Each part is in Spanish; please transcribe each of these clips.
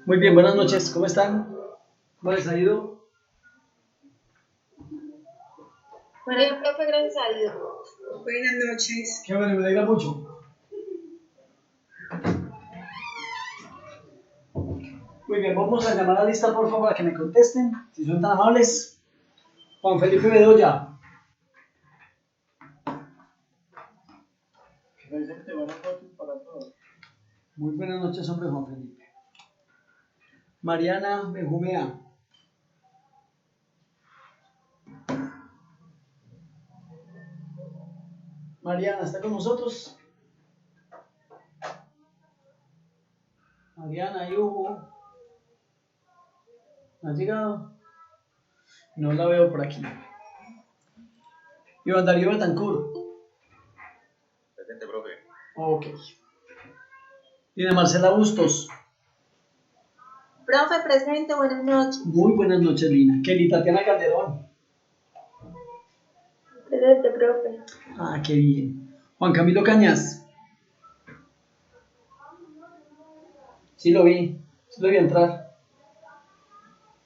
Muy bien, buenas noches, ¿cómo están? ¿Cómo les ha ido? Bueno, profe, gracias a Dios. Buenas noches. Qué bueno, me alegra mucho. Muy bien, vamos a llamar a la lista, por favor, para que me contesten, si son tan amables. Juan Felipe Bedoya. Presente, buenas noches para todos. Muy buenas noches, hombre Juan Felipe. Mariana Benjumea. Mariana, ¿está con nosotros? Mariana, ¿y Hugo? ¿Ha llegado? No la veo por aquí. Iván Darío Betancourt. Presente, profe. Ok. Lina Marcela Bustos. Profe, presente, buenas noches. Muy buenas noches, Lina. Kelly Tatiana Calderón. Presente, profe. Ah, qué bien. Juan Camilo Cañas. Sí lo vi entrar.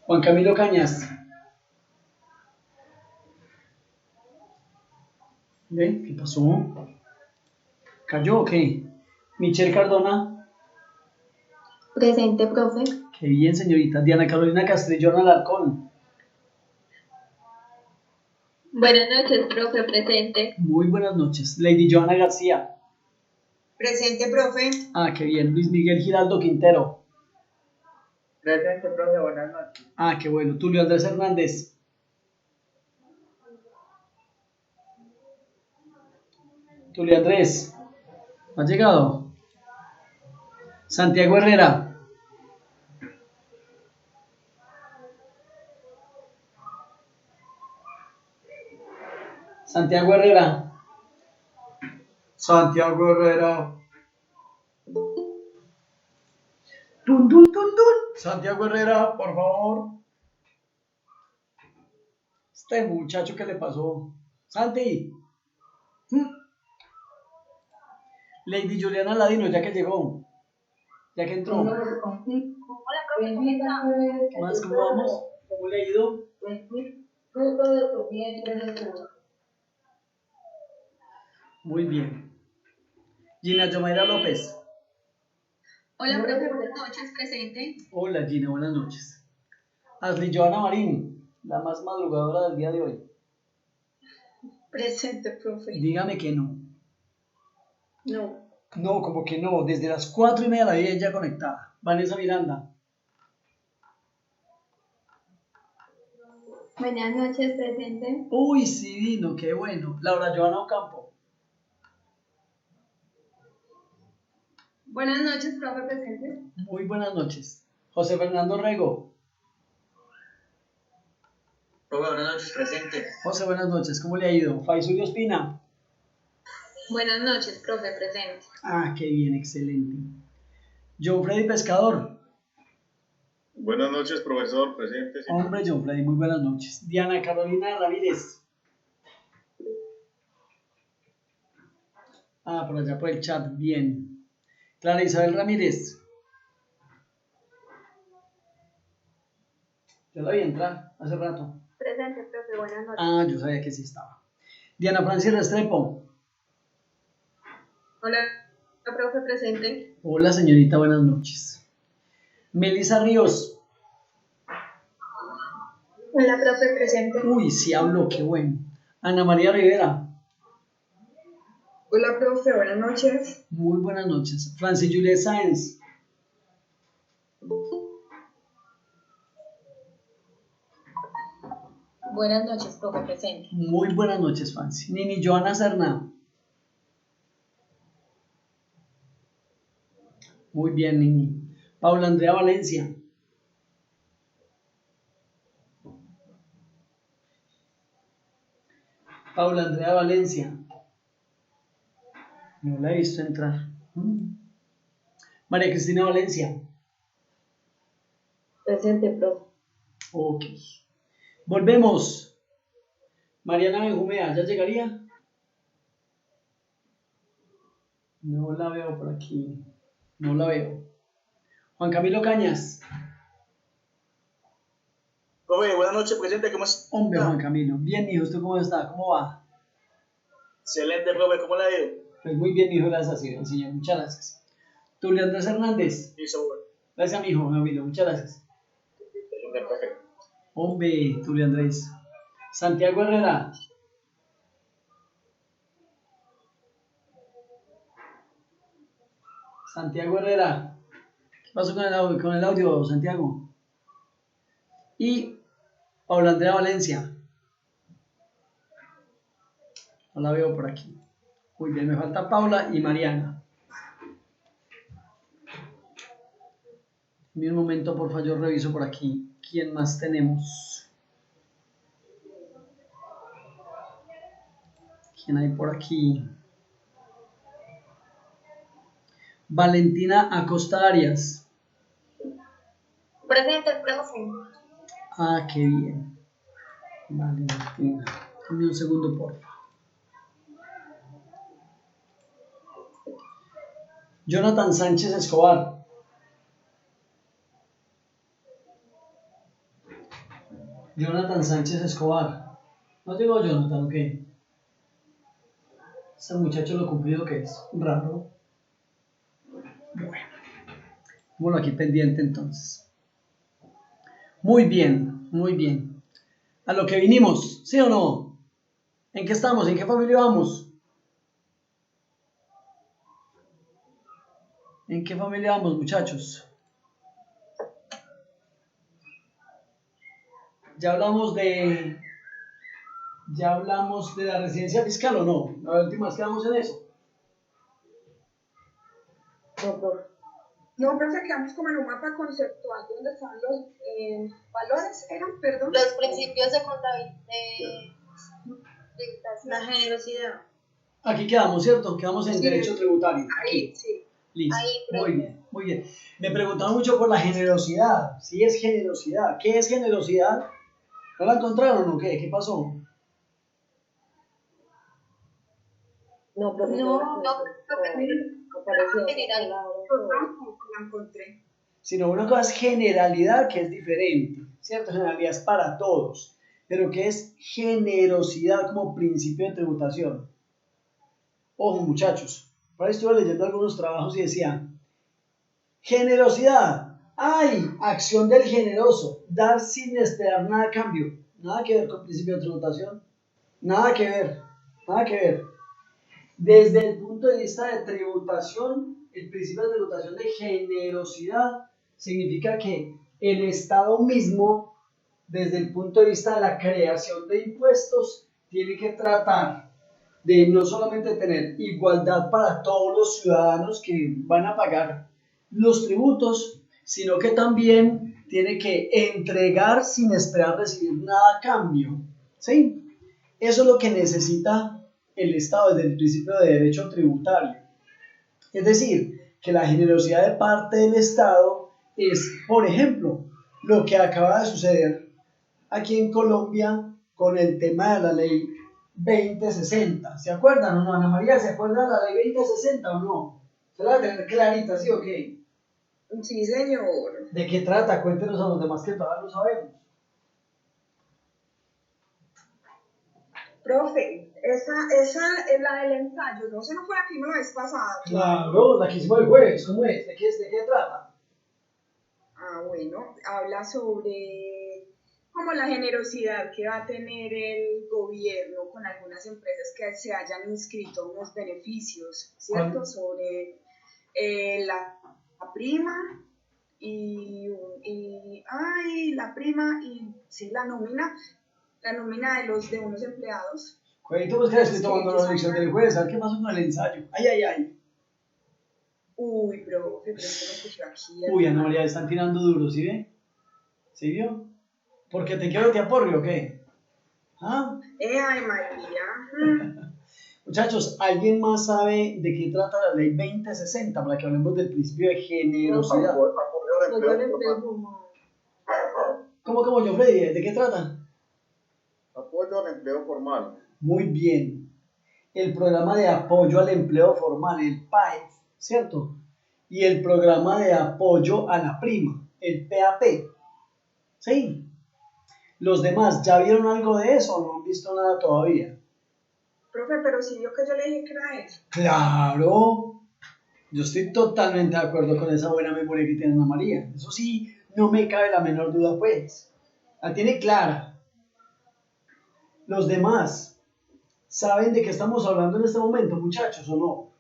Juan Camilo Cañas. ¿Ve? ¿Qué pasó? ¿Cayó o qué? Michelle Cardona. Presente, profe. Qué bien, señorita. Diana Carolina Castrillón Alarcón. Buenas noches, profe, presente. Muy buenas noches. Lady Joana García. Presente, profe. Ah, qué bien. Luis Miguel Giraldo Quintero. Presente, profe, buenas noches. Ah, qué bueno. Tulio Andrés Hernández. Tulio Andrés. ¿Ha llegado? Santiago Herrera. Santiago Herrera. Santiago Herrera. Tun, tun, tun, tun. Santiago Herrera, por favor. Este muchacho, ¿qué le pasó? Santi. Lady Juliana Ladino, ya que llegó. Ya que entró. Hola, profe, ¿cómo está? ¿Qué más? ¿Cómo vamos? ¿Cómo le ha ido? Muy bien. Gina Yomaira López. Hola, profe, buenas noches, presente. Hola Gina, buenas noches. Ashley Joana Marín, la más madrugadora del día de hoy. Presente, profe. Dígame que no. No. No, como que no. Desde las 4:30 la vi ya conectada. Vanessa Miranda. Buenas noches, presente. Uy, sí vino, qué bueno. Laura Joana Ocampo. Buenas noches, profe, presente. Muy buenas noches. José Fernando Rego. Profe, buenas noches, presente. José, buenas noches. ¿Cómo le ha ido? Faisulio Espina. Buenas noches, profe, presente. Ah, qué bien, excelente. John Freddy Pescador. Buenas noches, profesor, presente. Sí. Hombre, John Freddy, muy buenas noches. Diana Carolina Ramírez. Ah, por allá por el chat, bien. Clara Isabel Ramírez. Yo la vi entrar hace rato. Presente, profe, buenas noches. Ah, yo sabía que sí estaba. Diana Francis Restrepo. Hola, profe, presente. Hola, señorita, buenas noches. Melissa Ríos. Hola, profe, presente. Uy, sí habló, qué bueno. Ana María Rivera. Hola, profe, buenas noches. Muy buenas noches. Francis Juliet Sáenz. Buenas noches, profe, presente. Muy buenas noches, Francis. Nini Joana Serna. Muy bien, Nini. Paula Andrea Valencia. Paula Andrea Valencia. No la he visto entrar. María Cristina Valencia. Presente, profe. Ok. Volvemos. Mariana Benjumea, ¿ya llegaría? No la veo por aquí. No la veo. Juan Camilo Cañas. Profe, buenas noches, presente. ¿Cómo es? Hombre, Juan Camilo. Bien, hijo, ¿usted cómo está? ¿Cómo va? Excelente, profe. ¿Cómo le ha ido? Pues muy bien, hijo, gracias, señor. Muchas gracias. Tulio Andrés Hernández. Listo, bueno. Gracias, mi hijo, Juan Camilo. Muchas gracias. Excelente, profe. Hombre, Tulio Andrés. Santiago Herrera. Santiago Herrera. ¿Qué pasó con el audio, Santiago? Y Paula Andrea Valencia. No la veo por aquí. Muy bien, me falta Paula y Mariana. En un momento, por favor, yo reviso por aquí. ¿Quién más tenemos? ¿Quién hay por aquí? Valentina Acosta Arias. Presente, profe. Ah, qué bien. Valentina. Dame un segundo, por favor. Jonathan Sánchez Escobar. Jonathan Sánchez Escobar. ¿No llegó Jonathan o qué? Ese muchacho lo cumplido que es. Raro. Bueno. Bueno, aquí pendiente entonces. Muy bien, muy bien. A lo que vinimos, ¿sí o no? ¿En qué estamos? ¿En qué familia vamos? ¿En qué familia vamos, muchachos? ¿Ya hablamos de la residencia fiscal o no? La última vez quedamos en eso. No, profe, quedamos como en un mapa conceptual donde están los valores, perdón. Los principios de contabilidad, La generosidad. Aquí quedamos, ¿cierto? Quedamos en Sí. derecho tributario. Aquí. Ahí, sí. Listo. Ahí, Muy profe. bien, muy bien. Me preguntaron mucho por la generosidad. ¿Sí es generosidad? ¿Qué es generosidad? ¿No la encontraron o qué? ¿Qué pasó? No, profe. No, Apareció. general. Yo tampoco la encontré. Sino una cosa es generalidad, que es diferente, ¿cierto? Generalidad es para todos, pero ¿qué es generosidad como principio de tributación? Ojo, muchachos, por ahí estuve leyendo algunos trabajos y decía, generosidad, ¡ay! Acción del generoso, dar sin esperar nada a cambio, nada que ver con principio de tributación, nada que ver, nada que ver. Desde el punto de vista de tributación, el principio de tributación de generosidad significa que el Estado mismo, desde el punto de vista de la creación de impuestos, tiene que tratar de no solamente tener igualdad para todos los ciudadanos que van a pagar los tributos, sino que también tiene que entregar sin esperar recibir nada a cambio. ¿Sí? Eso es lo que necesita el Estado desde el principio de derecho tributario. Es decir, que la generosidad de parte del Estado es, por ejemplo, lo que acaba de suceder aquí en Colombia con el tema de la ley 2060. ¿Se acuerdan o no, Ana María? ¿Se acuerdan de la ley 2060 o no? ¿Se la va a tener clarita, sí o qué? Sí, señor. ¿De qué trata? Cuéntenos a los demás que todavía lo sabemos. Profe, esa es la del ensayo, no se nos fue aquí la vez pasada. Claro, la que hicimos el jueves, ¿cómo es? ¿De qué trata? Ah, bueno, habla sobre como la generosidad que va a tener el gobierno con algunas empresas que se hayan inscrito unos beneficios, ¿cierto? ¿Cuál? Sobre la prima y la prima y sí, la nómina de unos empleados. Cuento, pues que estoy tomando la lección del jueves, ¿sabes qué pasó con el ensayo? Ay, ay, ay. Uy, profe, pero esto lo escuché aquí. Uy, Ana María, están tirando duro, ¿sí ve? ¿Sí vio? ¿Porque te quiero te aporre o qué? ¿Ah? Ay, María. Muchachos, ¿alguien más sabe de qué trata la ley 2060 para que hablemos del principio de generosidad? Apoyo al empleo formal. ¿Cómo yo, Freddy? ¿De qué trata? Apoyo al empleo formal. Muy bien. El programa de apoyo al empleo formal, el PAEF, ¿cierto? y el programa de apoyo a la prima, el PAP. ¿Sí? ¿Los demás ya vieron algo de eso o no han visto nada todavía? Profe, pero sí vio que yo le dije que era eso. Claro, yo estoy totalmente de acuerdo con esa buena memoria que tiene Ana María. Eso sí, no me cabe la menor duda, pues. La tiene clara. Los demás, ¿saben de qué estamos hablando en este momento, muchachos, o no?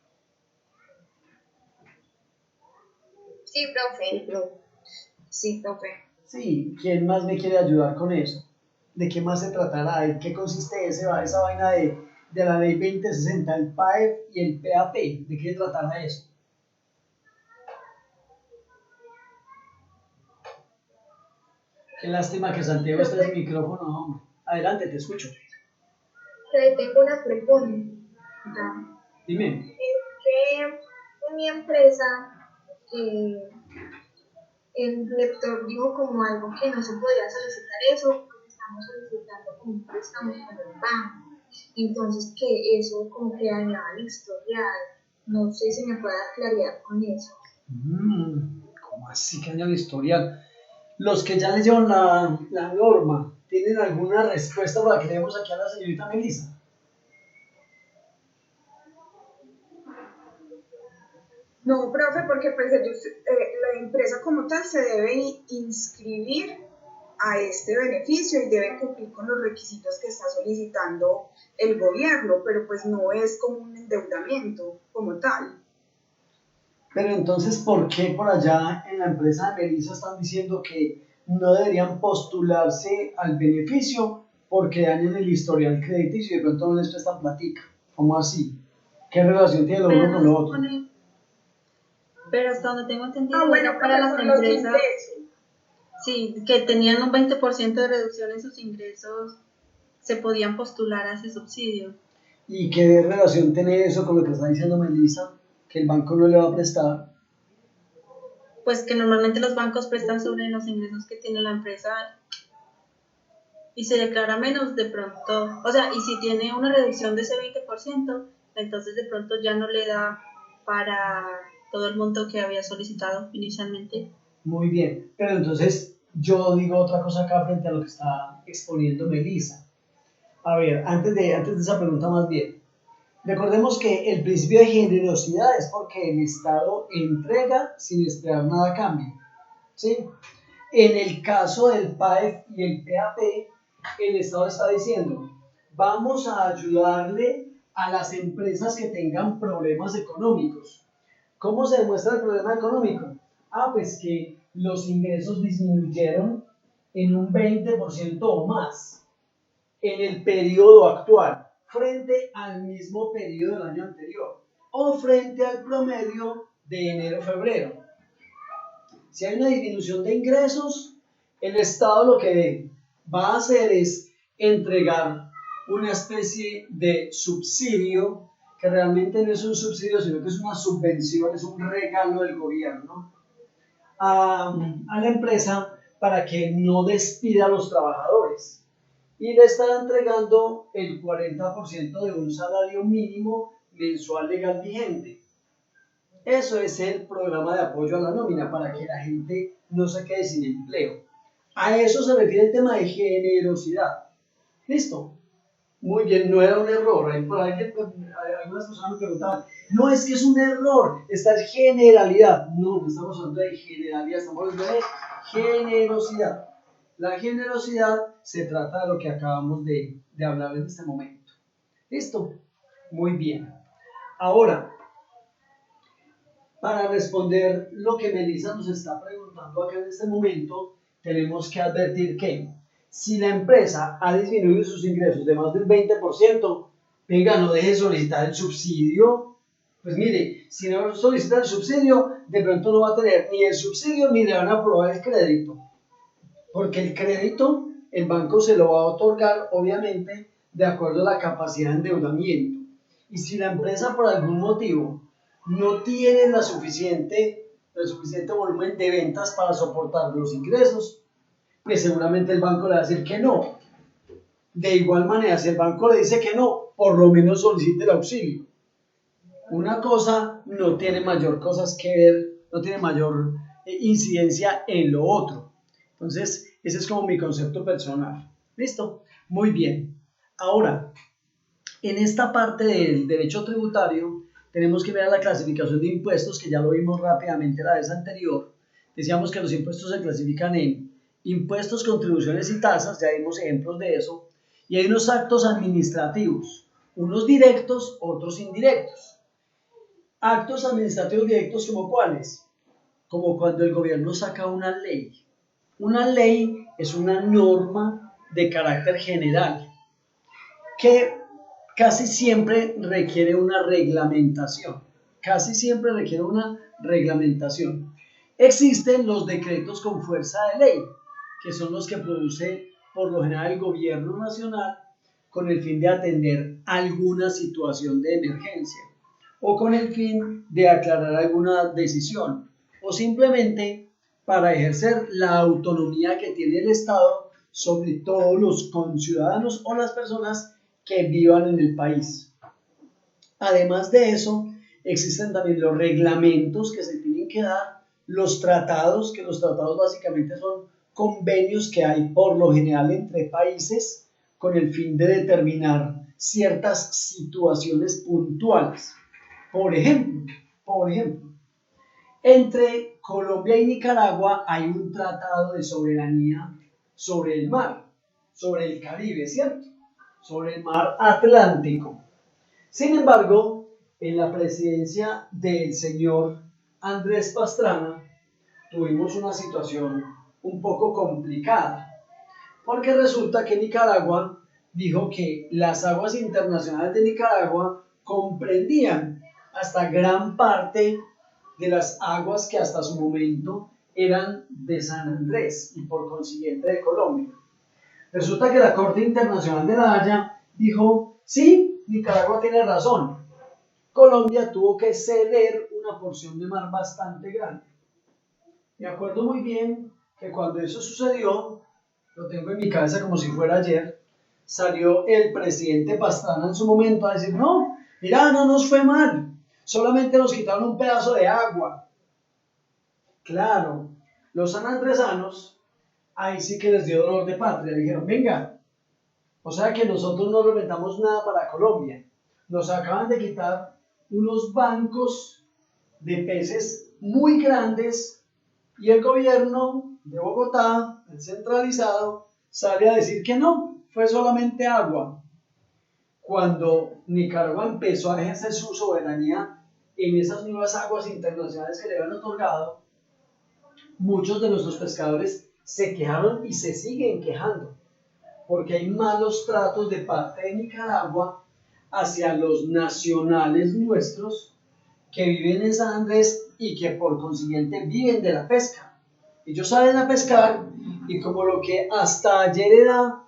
Sí, profe. Sí, profe. Sí, ¿quién más me quiere ayudar con eso? ¿De qué más se tratará? ¿De qué consiste esa vaina de la ley 2060, el PAEF y el PAP? ¿De qué tratará eso? Qué lástima que Santiago está sin micrófono, hombre. Adelante, te escucho. Tengo una pregunta. Dime. Es que en mi empresa el director dijo como algo que no se podía solicitar eso porque estamos solicitando como un préstamo con el banco. Entonces que eso como que dañaba el historial. No sé si me puede dar claridad con eso. ¿Cómo así que daña el historial? Los que ya leyeron la norma, ¿tienen alguna respuesta para que le demos aquí a la señorita Melissa? No, profe, porque pues ellos, la empresa como tal se debe inscribir a este beneficio y debe cumplir con los requisitos que está solicitando el gobierno, pero pues no es como un endeudamiento como tal. Pero entonces, ¿por qué por allá en la empresa de Melissa están diciendo que no deberían postularse al beneficio porque dañan el historial crediticio y de pronto no les prestan platica? ¿Cómo así? ¿Qué relación tiene lo uno con lo otro? Pero hasta donde tengo entendido, Bueno, para las con los empresas, ingresos. sí, que tenían un 20% de reducción en sus ingresos, se podían postular a ese subsidio. ¿Y qué relación tiene eso con lo que está diciendo Melissa? Que el banco no le va a prestar. Pues que normalmente los bancos prestan sobre los ingresos que tiene la empresa y se declara menos de pronto, o sea, y si tiene una reducción de ese 20%, entonces de pronto ya no le da para todo el monto que había solicitado inicialmente. Muy bien, pero entonces yo digo otra cosa acá frente a lo que está exponiendo Melissa. A ver, antes de esa pregunta más bien, recordemos que el principio de generosidad es porque el Estado entrega sin esperar nada a cambio, ¿sí? En el caso del PAEF y el PAP, el Estado está diciendo, vamos a ayudarle a las empresas que tengan problemas económicos. ¿Cómo se demuestra el problema económico? Pues que los ingresos disminuyeron en un 20% o más en el periodo actual frente al mismo periodo del año anterior o frente al promedio de enero-febrero. Si hay una disminución de ingresos, el Estado lo que va a hacer es entregar una especie de subsidio que realmente no es un subsidio, sino que es una subvención, es un regalo del gobierno a la empresa para que no despida a los trabajadores. Y le está entregando el 40% de un salario mínimo mensual legal vigente. Eso es el programa de apoyo a la nómina para que la gente no se quede sin empleo. A eso se refiere el tema de generosidad. ¿Listo? Muy bien, no era un error. Algunas personas me preguntaban, no es que es un error, esta es generalidad. No estamos hablando de generalidad, estamos hablando de generosidad. La generosidad se trata de lo que acabamos de hablar en este momento. ¿Listo? Muy bien. Ahora, para responder lo que Melissa nos está preguntando acá en este momento, tenemos que advertir que si la empresa ha disminuido sus ingresos de más del 20%, venga, no deje de solicitar el subsidio. Pues mire, si no solicita el subsidio, de pronto no va a tener ni el subsidio ni le van a aprobar el crédito. Porque el crédito, el banco se lo va a otorgar, obviamente, de acuerdo a la capacidad de endeudamiento. Y si la empresa, por algún motivo, no tiene el suficiente volumen de ventas para soportar los ingresos, pues seguramente el banco le va a decir que no. De igual manera, si el banco le dice que no, por lo menos solicite el auxilio. Una cosa no tiene mayor cosas que ver no tiene mayor incidencia en lo otro. Entonces, ese es como mi concepto personal. ¿Listo? Muy bien. Ahora, en esta parte del derecho tributario, tenemos que ver la clasificación de impuestos, que ya lo vimos rápidamente la vez anterior. Decíamos que los impuestos se clasifican en impuestos, contribuciones y tasas, ya vimos ejemplos de eso, y hay unos actos administrativos, unos directos, otros indirectos. Actos administrativos directos, ¿como cuáles? Como cuando el gobierno saca una ley. Una ley es una norma de carácter general que casi siempre requiere una reglamentación. Casi siempre requiere una reglamentación. Existen los decretos con fuerza de ley, que son los que produce por lo general el gobierno nacional con el fin de atender alguna situación de emergencia o con el fin de aclarar alguna decisión o simplemente para ejercer la autonomía que tiene el Estado sobre todos los conciudadanos o las personas que vivan en el país. Además de eso, existen también los reglamentos que se tienen que dar, los tratados, que los tratados básicamente son convenios que hay por lo general entre países con el fin de determinar ciertas situaciones puntuales. Por ejemplo, entre Colombia y Nicaragua hay un tratado de soberanía sobre el mar, sobre el Caribe, ¿cierto? Sobre el mar Atlántico. Sin embargo, en la presidencia del señor Andrés Pastrana tuvimos una situación un poco complicada, porque resulta que Nicaragua dijo que las aguas internacionales de Nicaragua comprendían hasta gran parte de las aguas que hasta su momento eran de San Andrés y por consiguiente de Colombia. Resulta que la Corte Internacional de La Haya dijo, sí, Nicaragua tiene razón. Colombia tuvo que ceder una porción de mar bastante grande. Me acuerdo muy bien que cuando eso sucedió, lo tengo en mi cabeza como si fuera ayer, salió el presidente Pastrana en su momento a decir, no, mira, no nos fue mal, solamente nos quitaron un pedazo de agua. Claro, los sanandresanos, ahí sí que les dio dolor de patria, dijeron, venga, o sea que nosotros no remetamos nada para Colombia, nos acaban de quitar unos bancos de peces muy grandes y el gobierno de Bogotá, el centralizado, sale a decir que no, fue solamente agua. Cuando Nicaragua empezó a ejercer su soberanía en esas nuevas aguas internacionales que le habían otorgado, muchos de nuestros pescadores se quejaron y se siguen quejando, porque hay malos tratos de parte de Nicaragua hacia los nacionales nuestros que viven en San Andrés y que por consiguiente viven de la pesca. Ellos salen a pescar y como lo que hasta ayer era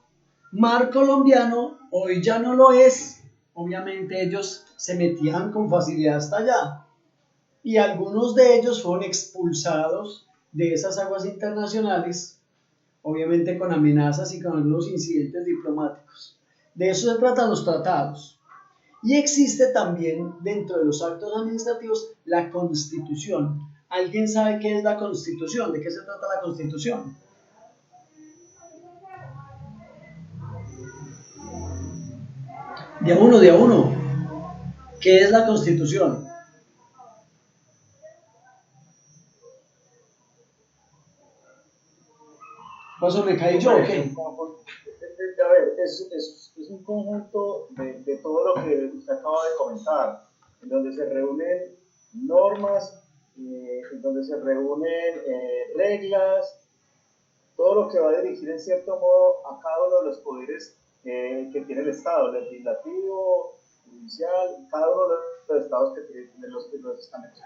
mar colombiano, hoy ya no lo es, obviamente ellos se metían con facilidad hasta allá. Y algunos de ellos fueron expulsados de esas aguas internacionales, obviamente con amenazas y con algunos incidentes diplomáticos. De eso se tratan los tratados. Y existe también dentro de los actos administrativos la Constitución. ¿Alguien sabe qué es la Constitución? ¿De qué se trata la Constitución? De a uno. ¿Qué es la Constitución? ¿Paso me caí yo o qué? A ver, es un conjunto de todo lo que usted acaba de comentar, en donde se reúnen normas, en donde se reúnen reglas, todo lo que va a dirigir en cierto modo a cada uno de los poderes que tiene el Estado, legislativo, judicial, cada uno de los estados que tiene los estamentos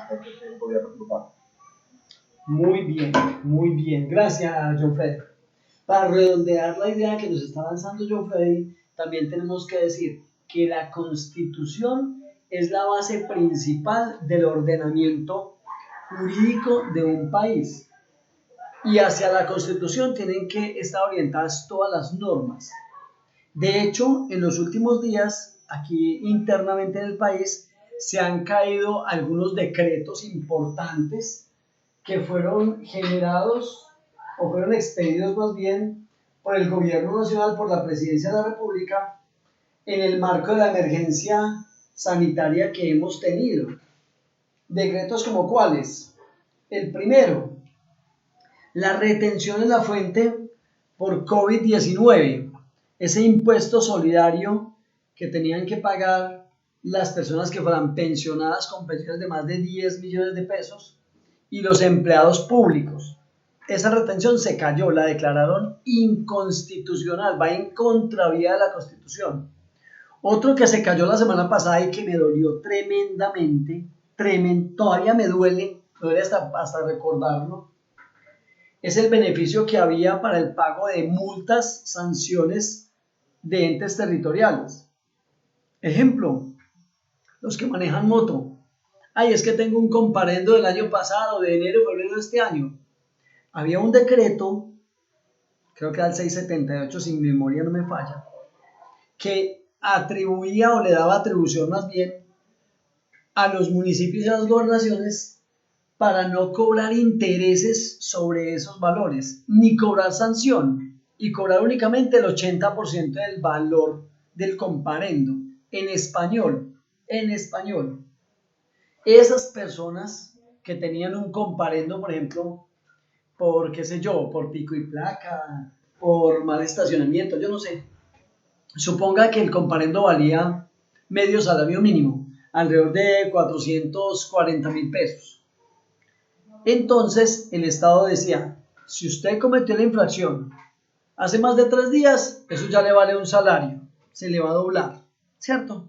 que tiene el gobierno global. Muy bien. Gracias, John Freddy. Para redondear la idea que nos está lanzando John Freddy, también tenemos que decir que la Constitución es la base principal del ordenamiento jurídico de un país. Y hacia la Constitución tienen que estar orientadas todas las normas. De hecho, en los últimos días, aquí internamente en el país, se han caído algunos decretos importantes que fueron generados o fueron expedidos más bien por el gobierno nacional, por la presidencia de la República, en el marco de la emergencia sanitaria que hemos tenido. Decretos como cuáles. El primero, la retención en la fuente por COVID-19, ese impuesto solidario que tenían que pagar las personas que fueran pensionadas con pensiones de más de 10 millones de pesos y los empleados públicos. Esa retención se cayó, la declararon inconstitucional, va en contravía de la Constitución. Otro que se cayó la semana pasada y que me dolió tremendamente, todavía me duele hasta recordarlo, es el beneficio que había para el pago de multas, sanciones de entes territoriales. Ejemplo, los que manejan moto. Ay, es que tengo un comparendo del año pasado, de enero y febrero de este año. Había un decreto, creo que era el 678, si mi memoria no me falla, que atribuía o le daba atribución más bien a los municipios y a las gobernaciones para no cobrar intereses sobre esos valores, ni cobrar sanción, y cobrar únicamente el 80% del valor del comparendo, en español. Esas personas que tenían un comparendo, por ejemplo, por qué sé yo, por pico y placa, por mal estacionamiento, yo no sé, suponga que el comparendo valía medio salario mínimo, alrededor de 440.000 pesos. Entonces el Estado decía, si usted cometió la infracción hace más de 3 días, eso ya le vale un salario, se le va a doblar, ¿cierto?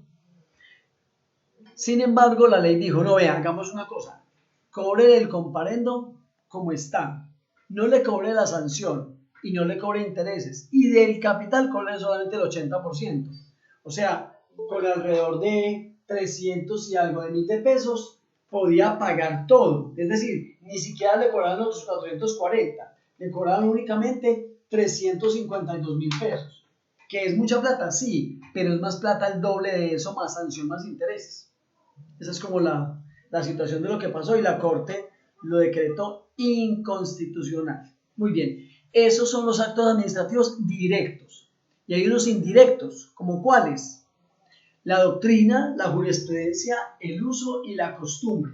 Sin embargo, la ley dijo, no, vea, hagamos una cosa, cobre el comparendo como está, no le cobre la sanción y no le cobre intereses, y del capital cobre solamente el 80%, o sea, con alrededor de 300 y algo de mil de pesos, podía pagar todo, es decir, ni siquiera le cobraban los 440, le cobraban únicamente 352.000 pesos, que es mucha plata, sí, pero es más plata el doble de eso, más sanción, más intereses. Esa es como la situación de lo que pasó y la Corte lo decretó inconstitucional. Muy bien, esos son los actos administrativos directos y hay unos indirectos, ¿como cuáles? La doctrina, la jurisprudencia, el uso y la costumbre.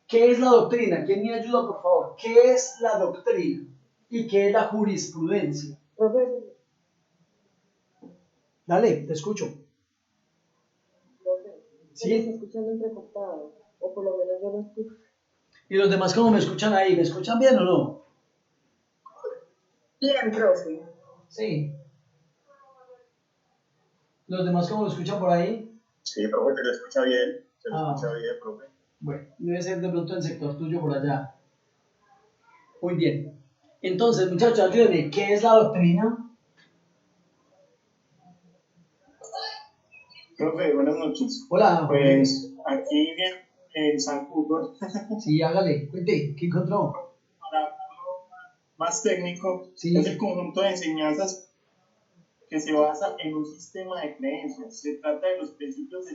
¿Qué es la doctrina? ¿Quién me ayuda, por favor? ¿Qué es la doctrina? ¿Y qué es la jurisprudencia? Profesor, Dale, te escucho. ¿Sí? Me está escuchando entrecortado, o por lo menos yo lo escucho. ¿Y los demás cómo me escuchan ahí? ¿Me escuchan bien o no? Bien, profe. Sí. ¿Los demás cómo lo escuchan por ahí? Sí, profe, se le escucha bien. Se le escucha bien, profe. Bueno, debe ser de pronto el sector tuyo por allá. Muy bien. Entonces, muchachos, ayúdenme. ¿Qué es la doctrina? Profe, buenas noches. Hola. Pues aquí en San Fútbol. Sí, hágale. Cuente, ¿qué encontró? Para hablarlo más técnico, sí. Es el conjunto de enseñanzas que se basa en un sistema de creencias. Se trata de los principios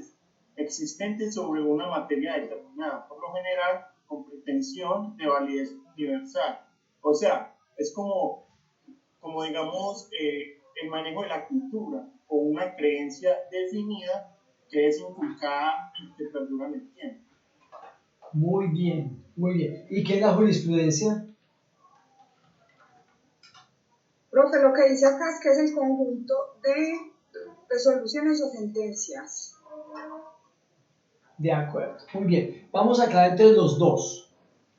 existentes sobre una materia determinada, por lo general con pretensión de validez universal. O sea, es como digamos, el manejo de la cultura o una creencia definida que es inculcada y que perdura en el tiempo. Muy bien, muy bien. ¿Y qué es la jurisprudencia? Profe, lo que dice acá es que es el conjunto de resoluciones o sentencias. De acuerdo, muy bien. Vamos a aclarar entonces los dos.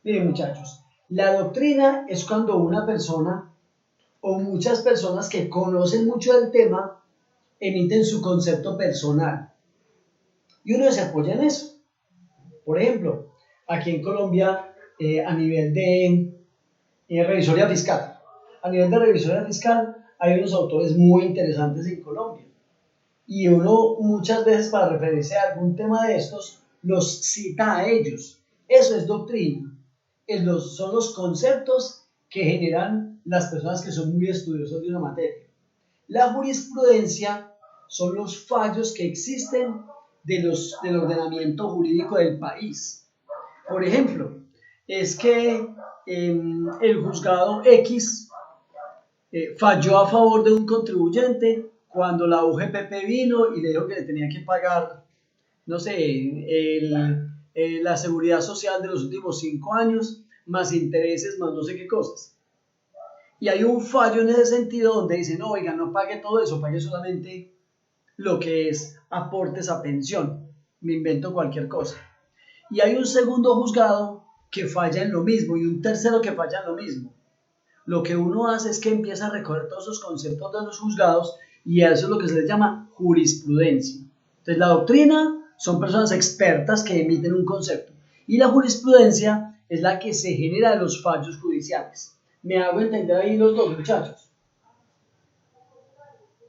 Miren, muchachos, la doctrina es cuando una persona o muchas personas que conocen mucho del tema emiten su concepto personal y uno se apoya en eso. Por ejemplo, aquí en Colombia, a nivel de revisoría fiscal, hay unos autores muy interesantes en Colombia y uno muchas veces para referirse a algún tema de estos los cita a ellos. Eso es doctrina. Son los conceptos que generan las personas que son muy estudiosas de una materia. La jurisprudencia son los fallos que existen del ordenamiento jurídico del país. Por ejemplo, es que el juzgado X falló a favor de un contribuyente cuando la UGPP vino y le dijo que le tenía que pagar, no sé, la seguridad social de los últimos 5 años, más intereses, más no sé qué cosas. Y hay un fallo en ese sentido donde dice, no, oiga, no pague todo eso, pague solamente lo que es aportes a pensión. Me invento cualquier cosa. Y hay un segundo juzgado que falla en lo mismo y un tercero que falla en lo mismo. Lo que uno hace es que empieza a recoger todos esos conceptos de los juzgados y eso es lo que se les llama jurisprudencia. Entonces la doctrina son personas expertas que emiten un concepto y la jurisprudencia es la que se genera de los fallos judiciales. ¿Me hago entender ahí los dos, muchachos?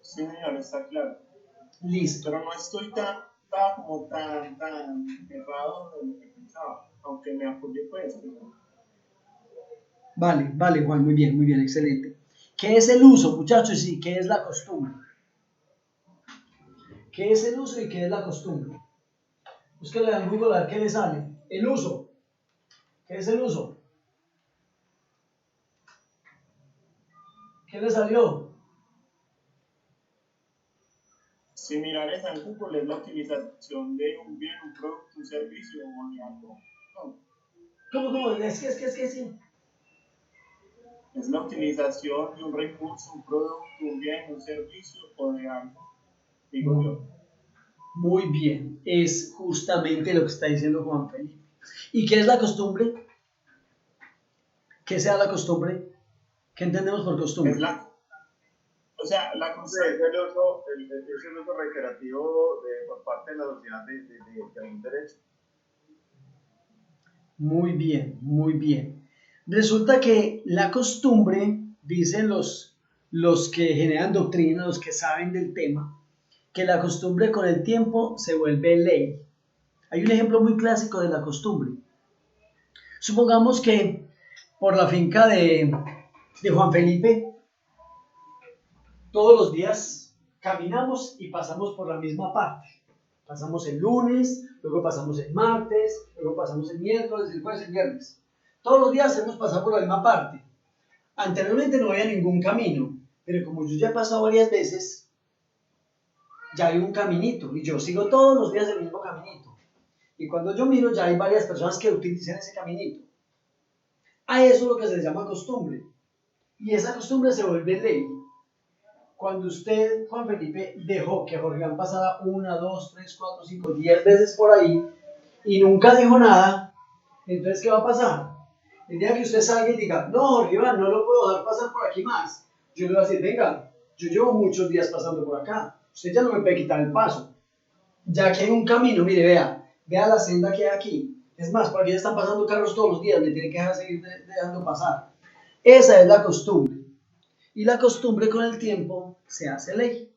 Sí, señor, está claro. Listo. Pero no estoy tan errado de lo que pensaba, aunque me apoyé pues. Vale, Juan, muy bien, excelente. ¿Qué es el uso, muchachos, y qué es la costumbre? ¿Qué es el uso y qué es la costumbre? Búsquenle en Google a ver qué le sale. El uso. ¿Qué es el uso? ¿Qué le salió? Similares al Google es la utilización de un bien, un producto, un servicio o de algo. No. ¿Cómo? Es que sí. Es la utilización de un recurso, un producto, un bien, un servicio o de algo. Digo yo. Muy bien, es justamente lo que está diciendo Juan Felipe. ¿Y qué es la costumbre? ¿Qué sea la costumbre? ¿Qué entendemos por costumbre? Es la costumbre. Es el uso reiterativo por parte de la sociedad de algún derecho. Muy bien. Resulta que la costumbre, dicen los que generan doctrina, los que saben del tema, que la costumbre con el tiempo se vuelve ley. Hay un ejemplo muy clásico de la costumbre. Supongamos que por la finca de Juan Felipe, todos los días caminamos y pasamos por la misma parte. Pasamos el lunes, luego pasamos el martes, luego pasamos el miércoles, el jueves, el viernes. Todos los días hemos pasado por la misma parte. Anteriormente no había ningún camino, pero como yo ya he pasado varias veces, ya hay un caminito y yo sigo todos los días el mismo caminito. Y cuando yo miro, ya hay varias personas que utilizan ese caminito. A eso es lo que se le llama costumbre. Y esa costumbre se vuelve ley. Cuando usted, Juan Felipe, dejó que Jorge pasara 1, 2, 3, 4, 5, 10 veces por ahí y nunca dijo nada, entonces ¿qué va a pasar? El día que usted salga y diga, no, Jorge Iván, no lo puedo dejar pasar por aquí más, yo le voy a decir, venga, yo llevo muchos días pasando por acá, usted ya no me puede quitar el paso. Ya que hay un camino, mire, vea la senda que hay aquí. Es más, por aquí ya están pasando carros todos los días, me tiene que dejar seguir dejando pasar. Esa es la costumbre. Y la costumbre con el tiempo se hace ley.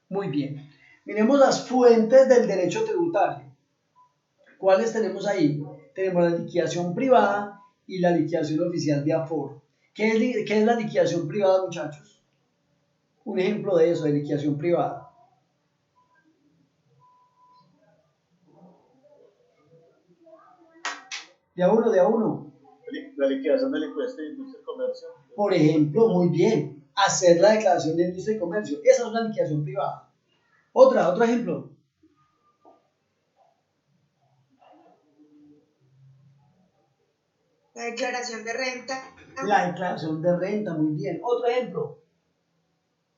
Muy bien. Miremos las fuentes del derecho tributario. ¿Cuáles tenemos ahí? Tenemos la liquidación privada y la liquidación oficial de aforo. ¿Qué es la liquidación privada, muchachos? Un ejemplo de eso, de liquidación privada. De a uno. La liquidación del impuesto de industria y comercio. Por ejemplo, muy bien, hacer la declaración de industria y comercio. Esa es una liquidación privada. Otro ejemplo. La declaración de renta. La declaración de renta, muy bien. Otro ejemplo.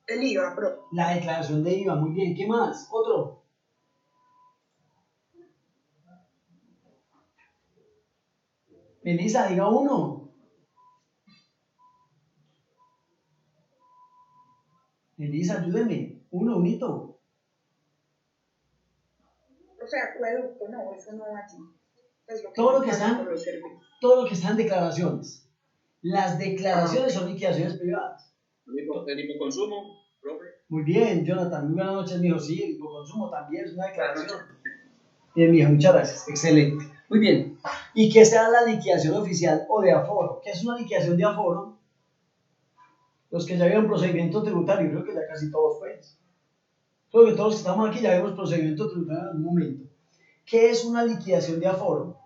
El IVA, bro. La declaración de IVA, muy bien. ¿Qué más? Otro. Melissa, diga uno. Melissa, ayúdeme. Unito. O sea, acueducto, no, eso no va allí. Es lo que Todo lo me que pasa sean- con los servicios. Todo lo que están declaraciones. Las declaraciones son liquidaciones privadas. El hipoconsumo, profe. Muy bien, Jonathan. Muy buenas noches, mijo. Sí, el hipoconsumo también es una declaración. Bien, mijo, muchas gracias. Excelente. Muy bien. ¿Y qué sea la liquidación oficial o de aforo? ¿Qué es una liquidación de aforo? Los que ya vieron procedimiento tributario, creo que ya casi todos, pues. Creo que todos los que estamos aquí ya vemos procedimiento tributario en algún momento. ¿Qué es una liquidación de aforo?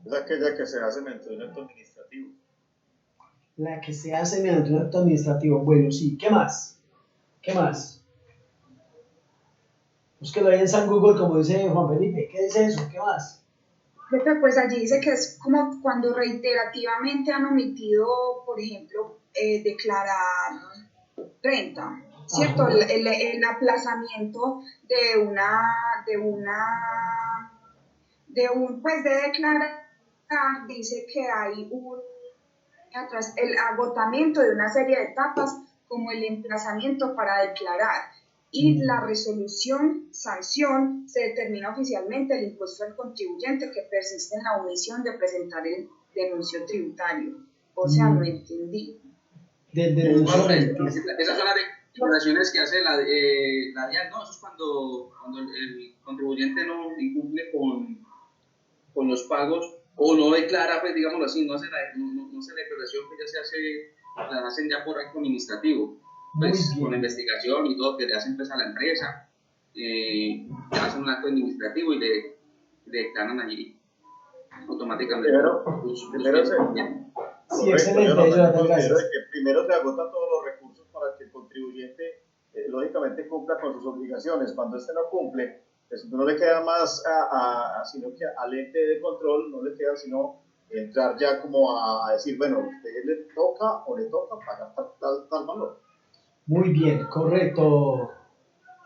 Es aquella que se hace mediante un acto administrativo. La que se hace mediante un acto administrativo. Bueno, sí. ¿Qué más? ¿Qué más? Búsquelo ahí en San Google, como dice Juan Felipe. ¿Qué dice eso? ¿Qué más? Profe, pues allí dice que es como cuando reiterativamente han omitido, por ejemplo, declarar renta, ¿cierto? Ajá. El aplazamiento pues de declarar, dice que hay el agotamiento de una serie de etapas como el emplazamiento para declarar y la resolución, sanción, se determina oficialmente el impuesto al contribuyente que persiste en la omisión de presentar el denuncio tributario. O sea, no entendí. Del denuncio renta. Esas son las declaraciones que hace la DIAN, ¿no? Eso es cuando el contribuyente no incumple con los pagos o no declara, pues digámoslo así, no hace la declaración que ya se hace, la hacen ya por acto administrativo, pues con la investigación y todo que le hacen pues a la empresa, ya hacen un acto administrativo y le declaran allí automáticamente. Sí, excelente, Jonathan, gracias. Primero se agotan todos los recursos para que el contribuyente lógicamente cumpla con sus obligaciones. Cuando este no cumple, pues no le queda más sino que al ente de control no le queda sino entrar ya como a decir, bueno, a usted le toca pagar tal valor. Muy bien, correcto.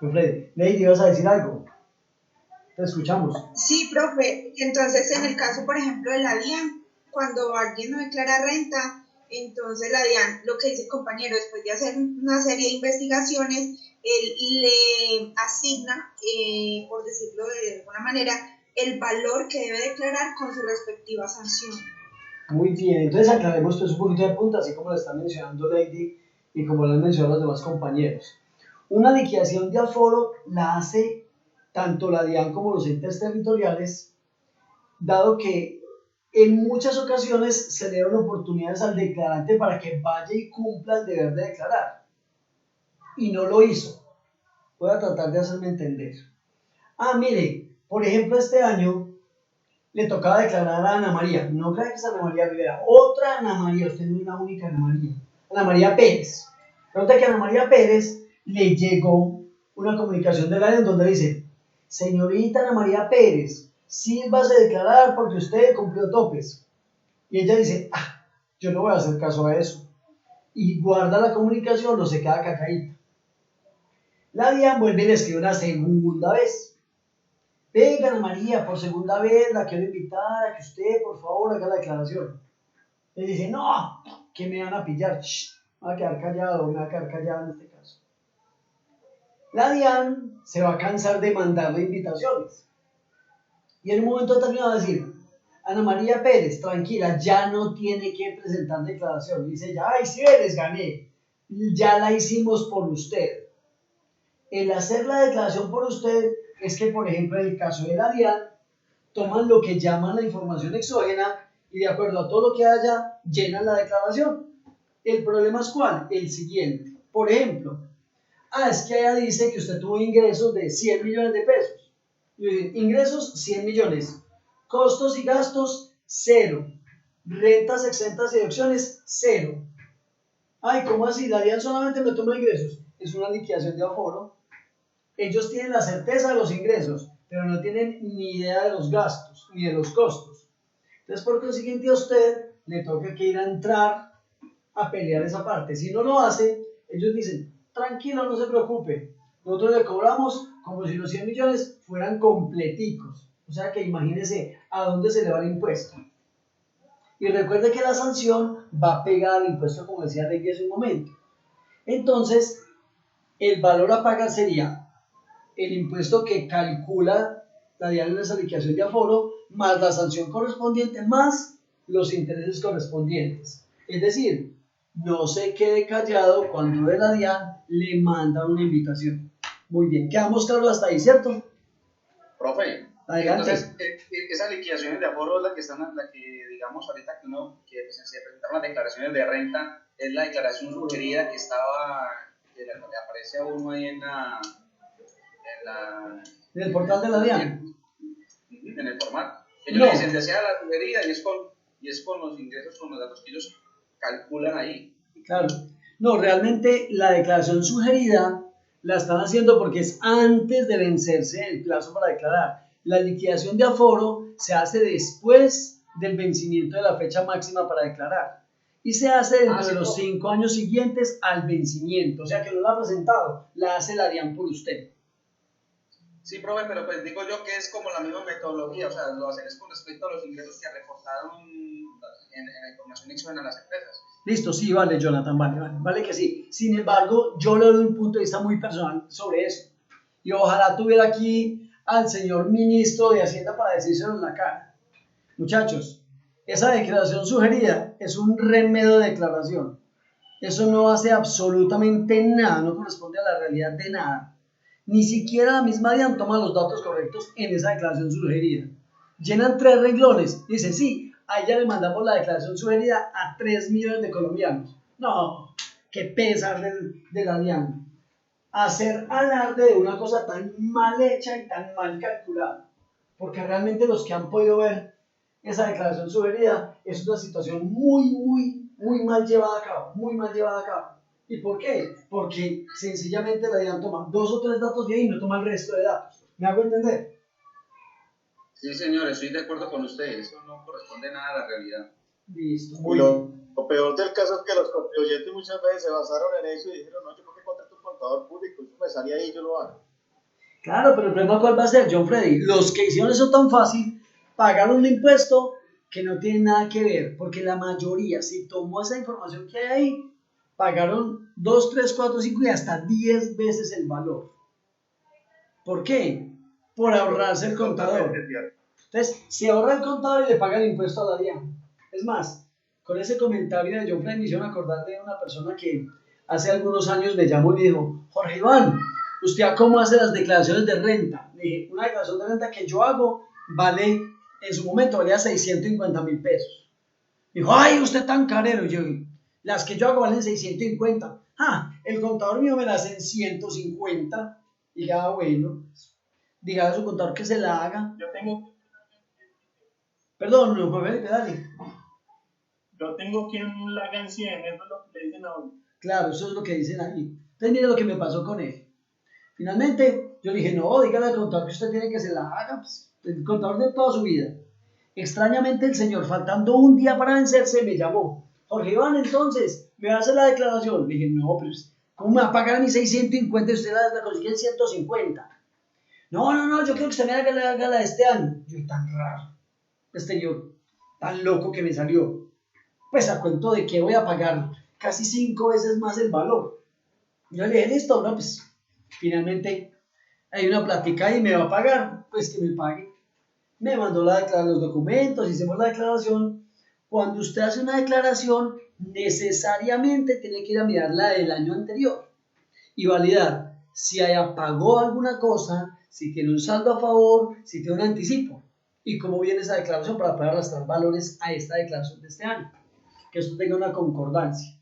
Freddy, Lady, ¿vas a decir algo? Te escuchamos. Sí, profe. Entonces, en el caso, por ejemplo, de la DIAN, cuando alguien no declara renta, entonces la DIAN, lo que dice el compañero, después de hacer una serie de investigaciones, él le asigna, por decirlo de alguna manera, el valor que debe declarar con su respectiva sanción. Muy bien, entonces aclaremos todo un poquito de punta, así como lo está mencionando Lady y como lo han mencionado los demás compañeros. Una liquidación de aforo la hace tanto la DIAN como los entes territoriales, dado que en muchas ocasiones se le dan oportunidades al declarante para que vaya y cumpla el deber de declarar. Y no lo hizo. Voy a tratar de hacerme entender. Mire, por ejemplo, este año le tocaba declarar a Ana María. No creo que es Ana María Rivera. Otra Ana María. Usted no es la única Ana María. Ana María Pérez. Resulta que a Ana María Pérez le llegó una comunicación de la DIAN donde dice: señorita Ana María Pérez, sírvase a declarar porque usted cumplió topes. Y ella dice: yo no voy a hacer caso a eso. Y guarda la comunicación o se queda calladita. La DIAN vuelve y le escribe una segunda vez: venga Ana María, por segunda vez la quiero invitar a que usted por favor haga la declaración. Y dice: no, que me van a pillar. Me voy a quedar callado, me voy a quedar callado en este caso. La DIAN se va a cansar de mandarle invitaciones. Y en un momento determinado va a decir: Ana María Pérez, tranquila, ya no tiene que presentar declaración. Dice ella: ay, sí, les gané. Ya la hicimos por usted. El hacer la declaración por usted es que, por ejemplo, en el caso de la DIAN, toman lo que llaman la información exógena y de acuerdo a todo lo que haya, llenan la declaración. ¿El problema es cuál? El siguiente. Por ejemplo, es que ella dice que usted tuvo ingresos de 100 millones de pesos. Ingresos 100 millones. Costos y gastos 0. Rentas exentas y deducciones 0. Ay, ¿cómo así? La DIAN solamente me toma ingresos. Es una liquidación de aforo. Ellos tienen la certeza de los ingresos, pero no tienen ni idea de los gastos ni de los costos. Entonces, por consiguiente, a usted le toca que ir a entrar a pelear esa parte. Si no lo hace, ellos dicen: tranquilo, no se preocupe, nosotros le cobramos como si los 100 millones fueran completicos. O sea que imagínese a dónde se le va el impuesto. Y recuerde que la sanción va pegada al impuesto, como decía Rey hace un momento. Entonces, el valor a pagar sería el impuesto que calcula la DIAN en esa liquidación de aforo, más la sanción correspondiente, más los intereses correspondientes. Es decir, no se quede callado cuando de la DIAN le manda una invitación. Muy bien, quedamos claros hasta ahí, ¿cierto? Profe, Adelante. Entonces, esas liquidaciones de aforo es la que están, la que digamos ahorita que uno, que pues, se presentaron las declaraciones de renta, es la declaración sugerida que estaba, que le aparece a uno ahí en el portal de la DIAN. En el formato. Ellos No. le dicen, desea la sugerida y es con los ingresos, con los datos que ellos calculan ahí. Claro. No, realmente la declaración sugerida la están haciendo porque es antes de vencerse el plazo para declarar. La liquidación de aforo se hace después del vencimiento de la fecha máxima para declarar y se hace dentro de los 5 años siguientes al vencimiento. O sea que no la ha presentado, la hace la DIAN por usted. Sí, profe, pero pues digo yo que es como la misma metodología, o sea, lo hacen es con respecto a los ingresos que reportaron en la información que exponen a las empresas. Listo, sí, vale, Jonathan, vale que sí. Sin embargo, yo le doy un punto de vista muy personal sobre eso. Y ojalá tuviera aquí al señor ministro de Hacienda para decírselo en la cara. Muchachos, esa declaración sugerida es un remedio de declaración. Eso no hace absolutamente nada, no corresponde a la realidad de nada. Ni siquiera la misma DIAN toma los datos correctos en esa declaración sugerida. Llenan 3 renglones y dicen, sí, a ella le mandamos la declaración sugerida a 3 millones de colombianos. No, qué pesar de la DIAN. Hacer alarde de una cosa tan mal hecha y tan mal calculada. Porque realmente los que han podido ver esa declaración sugerida es una situación muy mal llevada a cabo, muy mal llevada a cabo. ¿Y por qué? Porque sencillamente la DIAN toma 2 o 3 datos de ahí y no toma el resto de datos. ¿Me hago entender? Sí, señor, estoy de acuerdo con usted. Eso no corresponde nada a la realidad. Listo. Y lo peor del caso es que los contribuyentes muchas veces se basaron en eso y dijeron, no, yo creo que contrato un contador público, eso me salía ahí y yo lo hago. Claro, pero el problema ¿cuál va a ser, John Freddy? Los que hicieron eso tan fácil pagaron un impuesto que no tiene nada que ver, porque la mayoría, si tomó esa información que hay ahí, pagaron 2, 3, 4, 5 y hasta 10 veces el valor. ¿Por qué? Por ahorrarse el contador. Entonces, se ahorra el contador y le paga el impuesto a la DIAN. Es más, con ese comentario de John Freddy me hicieron acordar de una persona que hace algunos años me llamó y me dijo, Jorge Iván, ¿usted cómo hace las declaraciones de renta? Le dije, una declaración de renta que yo hago vale, en su momento valía 650.000 pesos. Dijo, ay, usted tan carero. Yo, las que yo hago valen 650. El contador mío me la hace en 150. Y ya, bueno, dígale a su contador que se la haga. Yo tengo... Perdón, no, dale. Yo tengo quien la haga en 100, eso es lo que le dicen a uno. Claro, eso es lo que dicen ahí. Entonces, mire lo que me pasó con él. Finalmente, yo le dije, no, dígale al contador que usted tiene que se la haga, pues, el contador de toda su vida. Extrañamente, el señor, faltando un día para vencerse, me llamó. Jorge Iván, entonces, ¿me va a hacer la declaración? Le dije, no, pero ¿cómo me va a pagar mis 650 y usted la consigue en 150? No, yo quiero que usted me haga la de este año. Yo, tan raro. Yo, tan loco que me salió. Pues a cuento de que voy a pagar casi 5 veces más el valor. Yo le dije, listo, no, pues finalmente hay una plática y me va a pagar, pues que me pague. Me mandó los documentos, hicimos la declaración. Cuando usted hace una declaración, necesariamente tiene que ir a mirar la del año anterior y validar si pagó alguna cosa, si tiene un saldo a favor, si tiene un anticipo y cómo viene esa declaración para poder arrastrar valores a esta declaración de este año, que esto tenga una concordancia.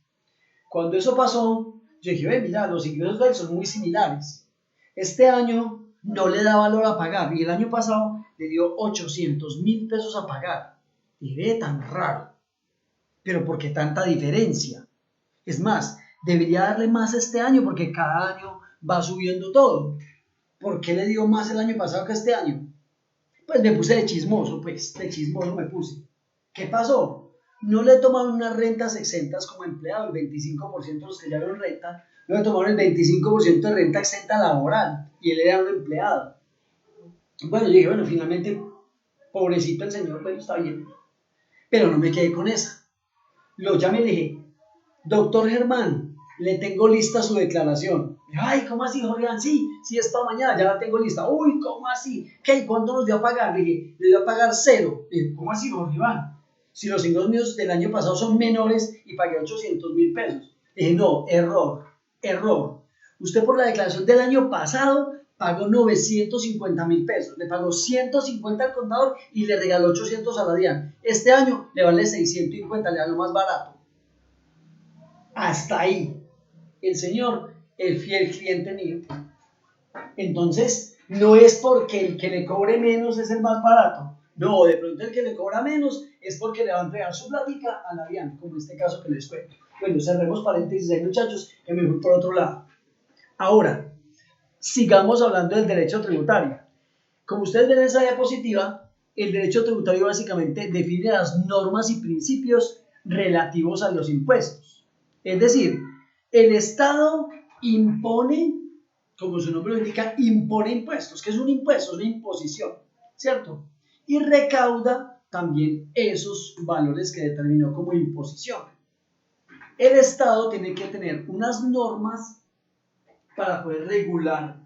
Cuando eso pasó, yo dije, mira, los ingresos de él son muy similares. Este año no le da valor a pagar y el año pasado le dio 800.000 pesos a pagar. Y ve, tan raro. Pero ¿por qué tanta diferencia? Es más, debería darle más este año porque cada año va subiendo todo. ¿Por qué le dio más el año pasado que este año? Pues me puse de chismoso me puse. ¿Qué pasó? No le tomaron unas rentas exentas como empleado, el 25% de los que ya vieron renta, no le tomaron el 25% de renta exenta laboral y él era un empleado. Bueno, yo dije, finalmente, pobrecito el señor, bueno, está bien. Pero no me quedé con esa. Lo llamé y le dije, doctor Germán, le tengo lista su declaración. Ay, ¿cómo así, Jorge? Sí, es para mañana, ya la tengo lista. Uy, ¿cómo así? ¿Qué? ¿Cuánto nos dio a pagar? Le dije, le dio a pagar 0. Le dije, ¿cómo así, Jorge Iván? Si los ingresos míos del año pasado son menores y pagué 800.000 pesos. Le dije, no, error. Usted por la declaración del año pasado pagó 950.000 pesos, le pagó 150 al contador y le regaló 800 a la DIAN. Este año le vale 650, le da lo más barato. Hasta ahí. El señor, el fiel cliente mío. Entonces, no es porque el que le cobre menos es el más barato. No, de pronto el que le cobra menos es porque le va a entregar su plática a la DIAN, como en este caso que les cuento. Bueno, cerremos paréntesis ahí, muchachos, que me fui por otro lado. Ahora, sigamos hablando del derecho tributario. Como ustedes ven en esa diapositiva, el derecho tributario básicamente define las normas y principios relativos a los impuestos. Es decir, el Estado impone, como su nombre lo indica, impone impuestos. ¿Qué es un impuesto? Es una imposición, ¿cierto? Y recauda también esos valores que determinó como imposición. El Estado tiene que tener unas normas para poder regular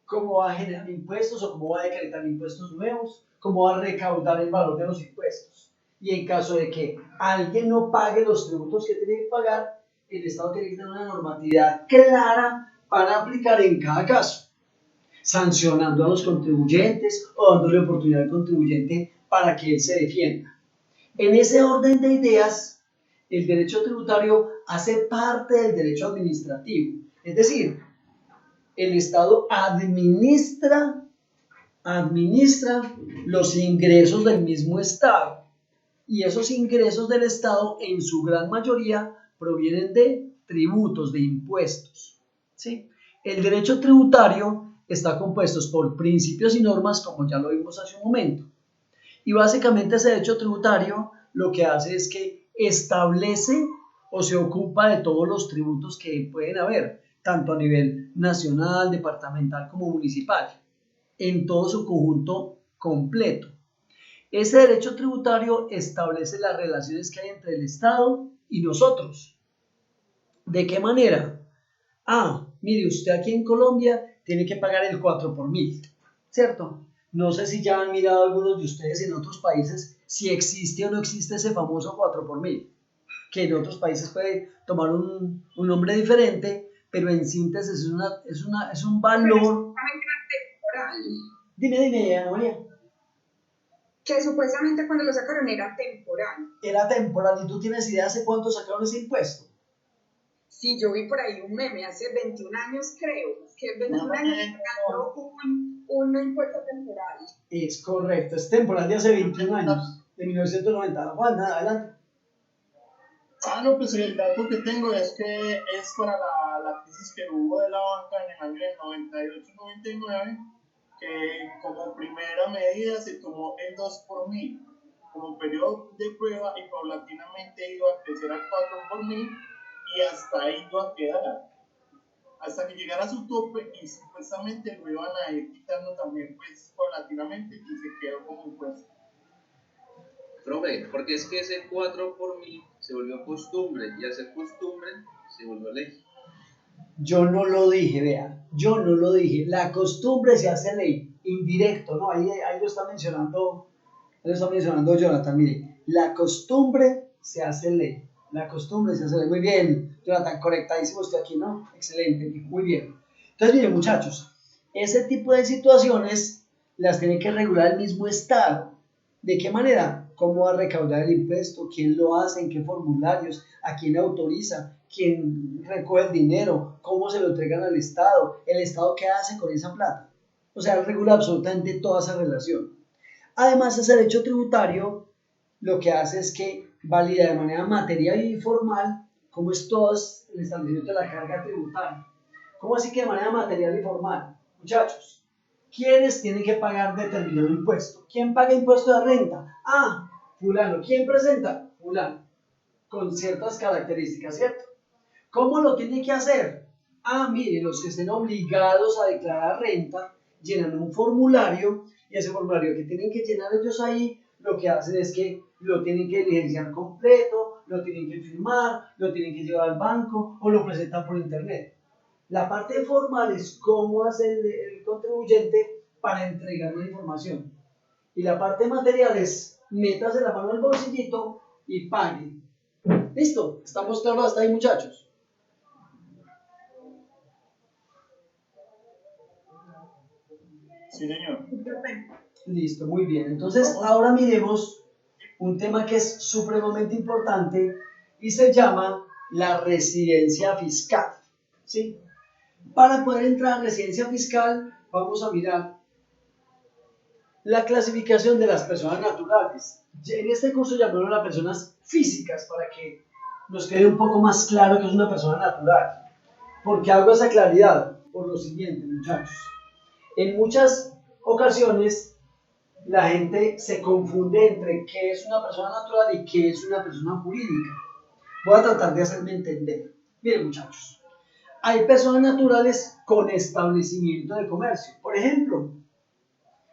cómo va a generar impuestos o cómo va a decretar impuestos nuevos, cómo va a recaudar el valor de los impuestos. Y en caso de que alguien no pague los tributos que tiene que pagar, el Estado tiene que tener una normatividad clara para aplicar en cada caso, sancionando a los contribuyentes o dándole oportunidad al contribuyente para que él se defienda. En ese orden de ideas, el derecho tributario hace parte del derecho administrativo, es decir, el Estado administra los ingresos del mismo Estado y esos ingresos del Estado en su gran mayoría provienen de tributos, de impuestos, ¿sí? El derecho tributario está compuesto por principios y normas, como ya lo vimos hace un momento, y básicamente ese derecho tributario lo que hace es que establece o se ocupa de todos los tributos que pueden haber, tanto a nivel nacional, departamental como municipal, en todo su conjunto completo. Ese derecho tributario establece las relaciones que hay entre el Estado y nosotros. ¿De qué manera? Mire, usted aquí en Colombia tiene que pagar el 4 por mil, ¿cierto? No sé si ya han mirado algunos de ustedes en otros países si existe o no existe ese famoso 4 por mil, que en otros países puede tomar un nombre diferente, pero en síntesis es un valor. Dime, Ana María. Que supuestamente cuando lo sacaron era temporal. Era temporal, ¿y tú tienes idea hace cuánto sacaron ese impuesto? Sí, yo vi por ahí un meme hace 21 años, creo, que 21 años sacando un impuesto temporal. Es correcto, es temporal de hace 21 años, de 1990. Juan, nada, adelante. No, pues el dato que tengo es que es para la crisis que hubo de la banca en el año del 98-99, que como primera medida se tomó el 2 por mil como periodo de prueba y paulatinamente iba a crecer al 4 por mil y hasta ahí iba a quedar, hasta que llegara a su tope y supuestamente lo iban a ir quitando también pues paulatinamente y se quedó como impuesto. Profe, porque es que ese 4 por mil se volvió costumbre y al ser costumbre se volvió ley. Yo no lo dije, vean, yo no lo dije. La costumbre se hace ley, indirecto, ¿no? Ahí lo está mencionando Jonathan, mire, la costumbre se hace ley. La costumbre se hace ley. Muy bien, Jonathan, correctadísimo usted aquí, ¿no? Excelente, muy bien. Entonces, miren, muchachos, ese tipo de situaciones las tiene que regular el mismo Estado. ¿De qué manera? ¿Cómo va a recaudar el impuesto? ¿Quién lo hace? ¿En qué formularios? ¿A quién autoriza? ¿Quién recoge el dinero? ¿Cómo se lo entregan al Estado? ¿El Estado qué hace con esa plata? O sea, regula absolutamente toda esa relación. Además, ese derecho tributario lo que hace es que valida de manera material y formal cómo es todo el establecimiento de la carga tributaria. ¿Cómo así que de manera material y formal? Muchachos, ¿quiénes tienen que pagar determinado impuesto? ¿Quién paga impuesto de renta? Fulano. ¿Quién presenta? Fulano. Con ciertas características, ¿cierto? ¿Cómo lo tiene que hacer? Mire, los que estén obligados a declarar renta llenan un formulario y ese formulario que tienen que llenar ellos ahí, lo que hacen es que lo tienen que diligenciar completo, lo tienen que firmar, lo tienen que llevar al banco o lo presentan por internet. La parte formal es cómo hace el contribuyente para entregar la información. Y la parte material es métase la mano al bolsillito y pague. ¿Listo? ¿Estamos claros hasta ahí, muchachos? Sí, señor. Listo, muy bien. Entonces, ahora miremos un tema que es supremamente importante y se llama la residencia fiscal. ¿Sí? Para poder entrar a residencia fiscal, vamos a mirar la clasificación de las personas naturales. En este curso llamaron a personas físicas para que nos quede un poco más claro que es una persona natural. ¿Por qué hago esa claridad? Por lo siguiente, muchachos. En muchas ocasiones la gente se confunde entre qué es una persona natural y qué es una persona jurídica. Voy a tratar de hacerme entender. Miren, muchachos, hay personas naturales con establecimiento de comercio. Por ejemplo,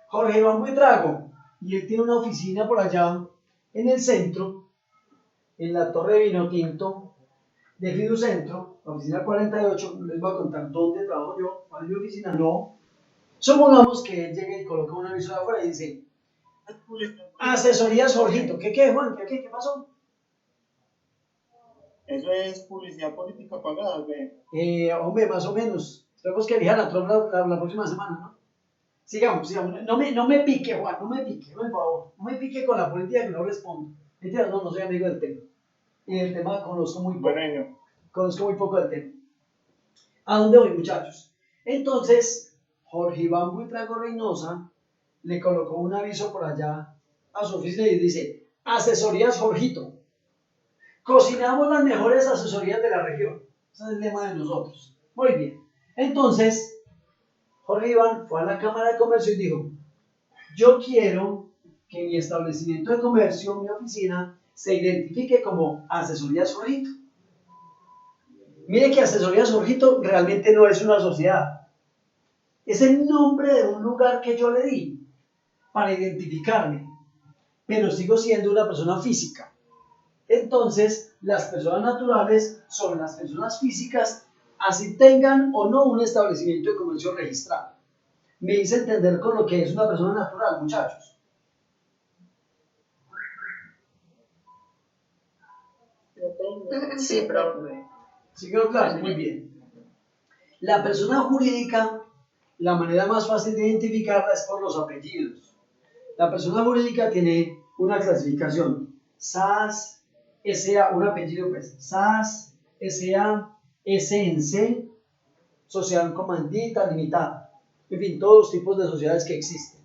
Jorge Iván Buitrago, y él tiene una oficina por allá en el centro, en la Torre de Vino Tinto de Fiducentro, la oficina 48. No les voy a contar dónde trabajo yo, cuál es mi oficina, no. Supongamos que él llega y coloca un aviso de afuera y dice: asesorías Jorgito. ¿Qué, Juan? ¿Qué pasó? Eso es publicidad política pagada, ¿qué? Hombre, más o menos. Esperemos que elijan a Trump la próxima semana, ¿no? Sigamos. No me pique, Juan, no me pique, por favor. No me pique con la política que no respondo. Mentira, no soy amigo del tema. Y del tema conozco muy poco. Bueno, Conozco muy poco del tema. ¿A dónde voy, muchachos? Entonces, Jorge Iván Buitrago Reynosa le colocó un aviso por allá a su oficina y dice: asesorías Jorgito. Cocinamos las mejores asesorías de la región. Ese es el lema de nosotros. Muy bien. Entonces, Jorge Iván fue a la Cámara de Comercio y dijo: yo quiero que mi establecimiento de comercio, mi oficina, se identifique como Asesorías Jorgito. Mire que Asesorías Jorgito realmente no es una sociedad. Es el nombre de un lugar que yo le di para identificarme. Pero sigo siendo una persona física. Entonces, las personas naturales son las personas físicas, así tengan o no un establecimiento de comercio registrado. Me hice entender con lo que es una persona natural, muchachos. Sí, profe. ¿Sí quedó claro? Muy bien. La persona jurídica, la manera más fácil de identificarla es por los apellidos. La persona jurídica tiene una clasificación: SAS, SA, un apellido pues, SAS, SA, SNC, Sociedad Comandita, Limitada. En fin, todos los tipos de sociedades que existen.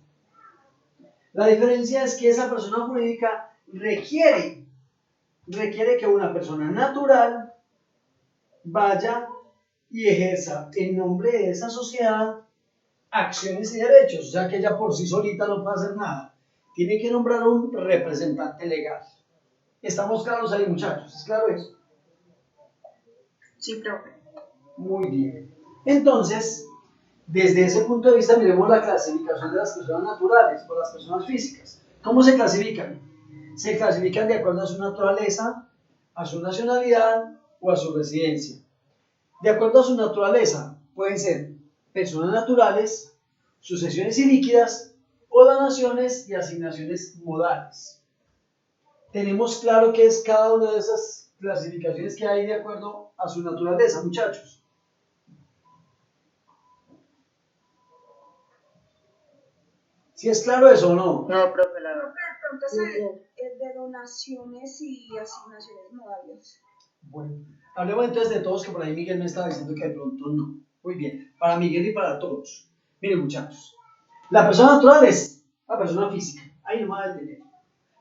La diferencia es que esa persona jurídica requiere que una persona natural vaya y ejerza en nombre de esa sociedad acciones y derechos, o sea que ella por sí solita no puede hacer nada. Tiene que nombrar un representante legal. ¿Estamos claros ahí, muchachos? ¿Es claro eso? Sí, profe. Muy bien. Entonces, desde ese punto de vista, miremos la clasificación de las personas naturales o las personas físicas. ¿Cómo se clasifican? Se clasifican de acuerdo a su naturaleza, a su nacionalidad o a su residencia. De acuerdo a su naturaleza, pueden ser personas naturales, sucesiones ilíquidas o donaciones y asignaciones modales. Tenemos claro qué es cada una de esas clasificaciones que hay de acuerdo a su naturaleza, muchachos. ¿Sí es claro eso o no? No, profe, la verdad. Entonces, es de donaciones y asignaciones modales. Bueno, hablemos entonces de todos, que por ahí Miguel me estaba diciendo que de pronto no. Muy bien, para Miguel y para todos. Miren, muchachos, la persona natural es la persona física, ahí no me va a detener.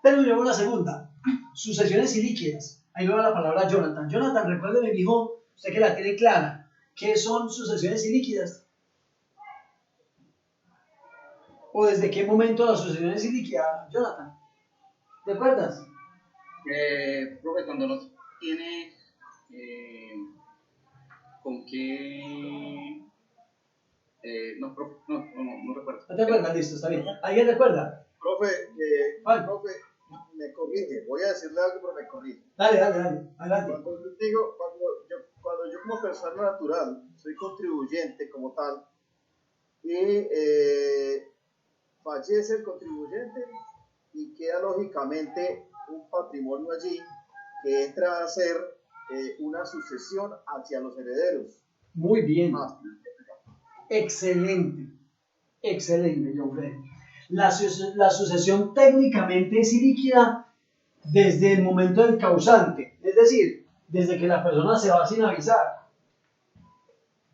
Pero miremos la segunda, sucesiones ilíquidas. Ahí me va la palabra Jonathan. Jonathan, recuérdeme, mijo, usted que la tiene clara, ¿qué son sucesiones ilíquidas? ¿O desde qué momento la sucesión es ilíquida, Jonathan? ¿Te acuerdas? Profe, cuando no tiene con qué... no recuerdo. ¿No te acuerdas? Listo, está bien. ¿Alguien recuerda? Profe, ¿Cuál? profe, me corrige. Voy a decirle algo, pero me corrige. Dale, adelante. Cuando yo como persona natural soy contribuyente como tal y fallece el contribuyente y queda lógicamente un patrimonio allí que entra a ser una sucesión hacia los herederos. Muy bien. Excelente. Excelente, John Freddy. La sucesión técnicamente es ilíquida desde el momento del causante, es decir, desde que la persona se va sin avisar.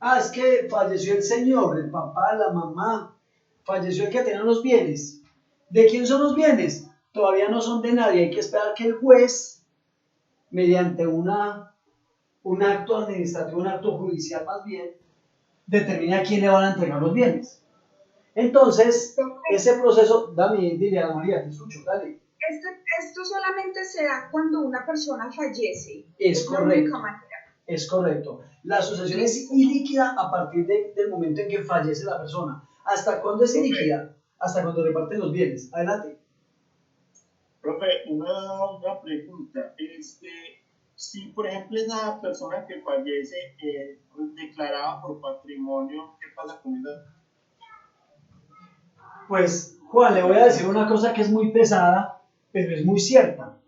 Ah, es que falleció el señor, el papá, la mamá, falleció el que tenía los bienes. ¿De quién son los bienes? Todavía no son de nadie, hay que esperar que el juez, mediante un acto administrativo, un acto judicial más bien, determine a quién le van a entregar los bienes. Entonces, ese proceso, dile a María, te escucho, dale. Esto solamente se da cuando una persona fallece. Es la correcto. única manera. Es correcto. La sucesión es ilíquida a partir del momento en que fallece la persona. ¿Hasta cuándo es ilíquida? Hasta cuando reparten los bienes. Adelante. Profe, una pregunta. Si, por ejemplo, esa persona que fallece declarada por patrimonio, ¿qué pasa con esa? Pues, Juan, le voy a decir una cosa que es muy pesada, pero es muy cierta.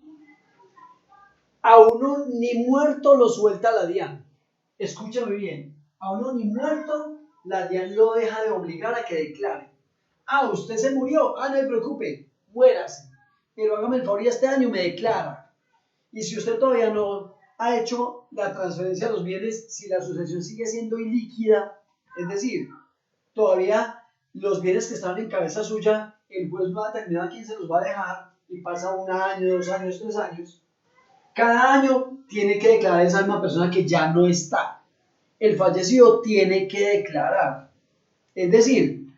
A uno ni muerto lo suelta la DIAN. Escúchame bien. A uno ni muerto la DIAN lo deja de obligar a que declare. Ah, usted se murió. Ah, no se preocupe, muérase. Pero hágame el favor y este año me declara. Y si usted todavía no ha hecho la transferencia de los bienes, si la sucesión sigue siendo ilíquida, es decir, todavía los bienes que estaban en cabeza suya, el juez no ha determinado a quién se los va a dejar y pasa 1 año, 2 años, 3 años. Cada año tiene que declarar esa misma persona que ya no está. El fallecido tiene que declarar. Es decir,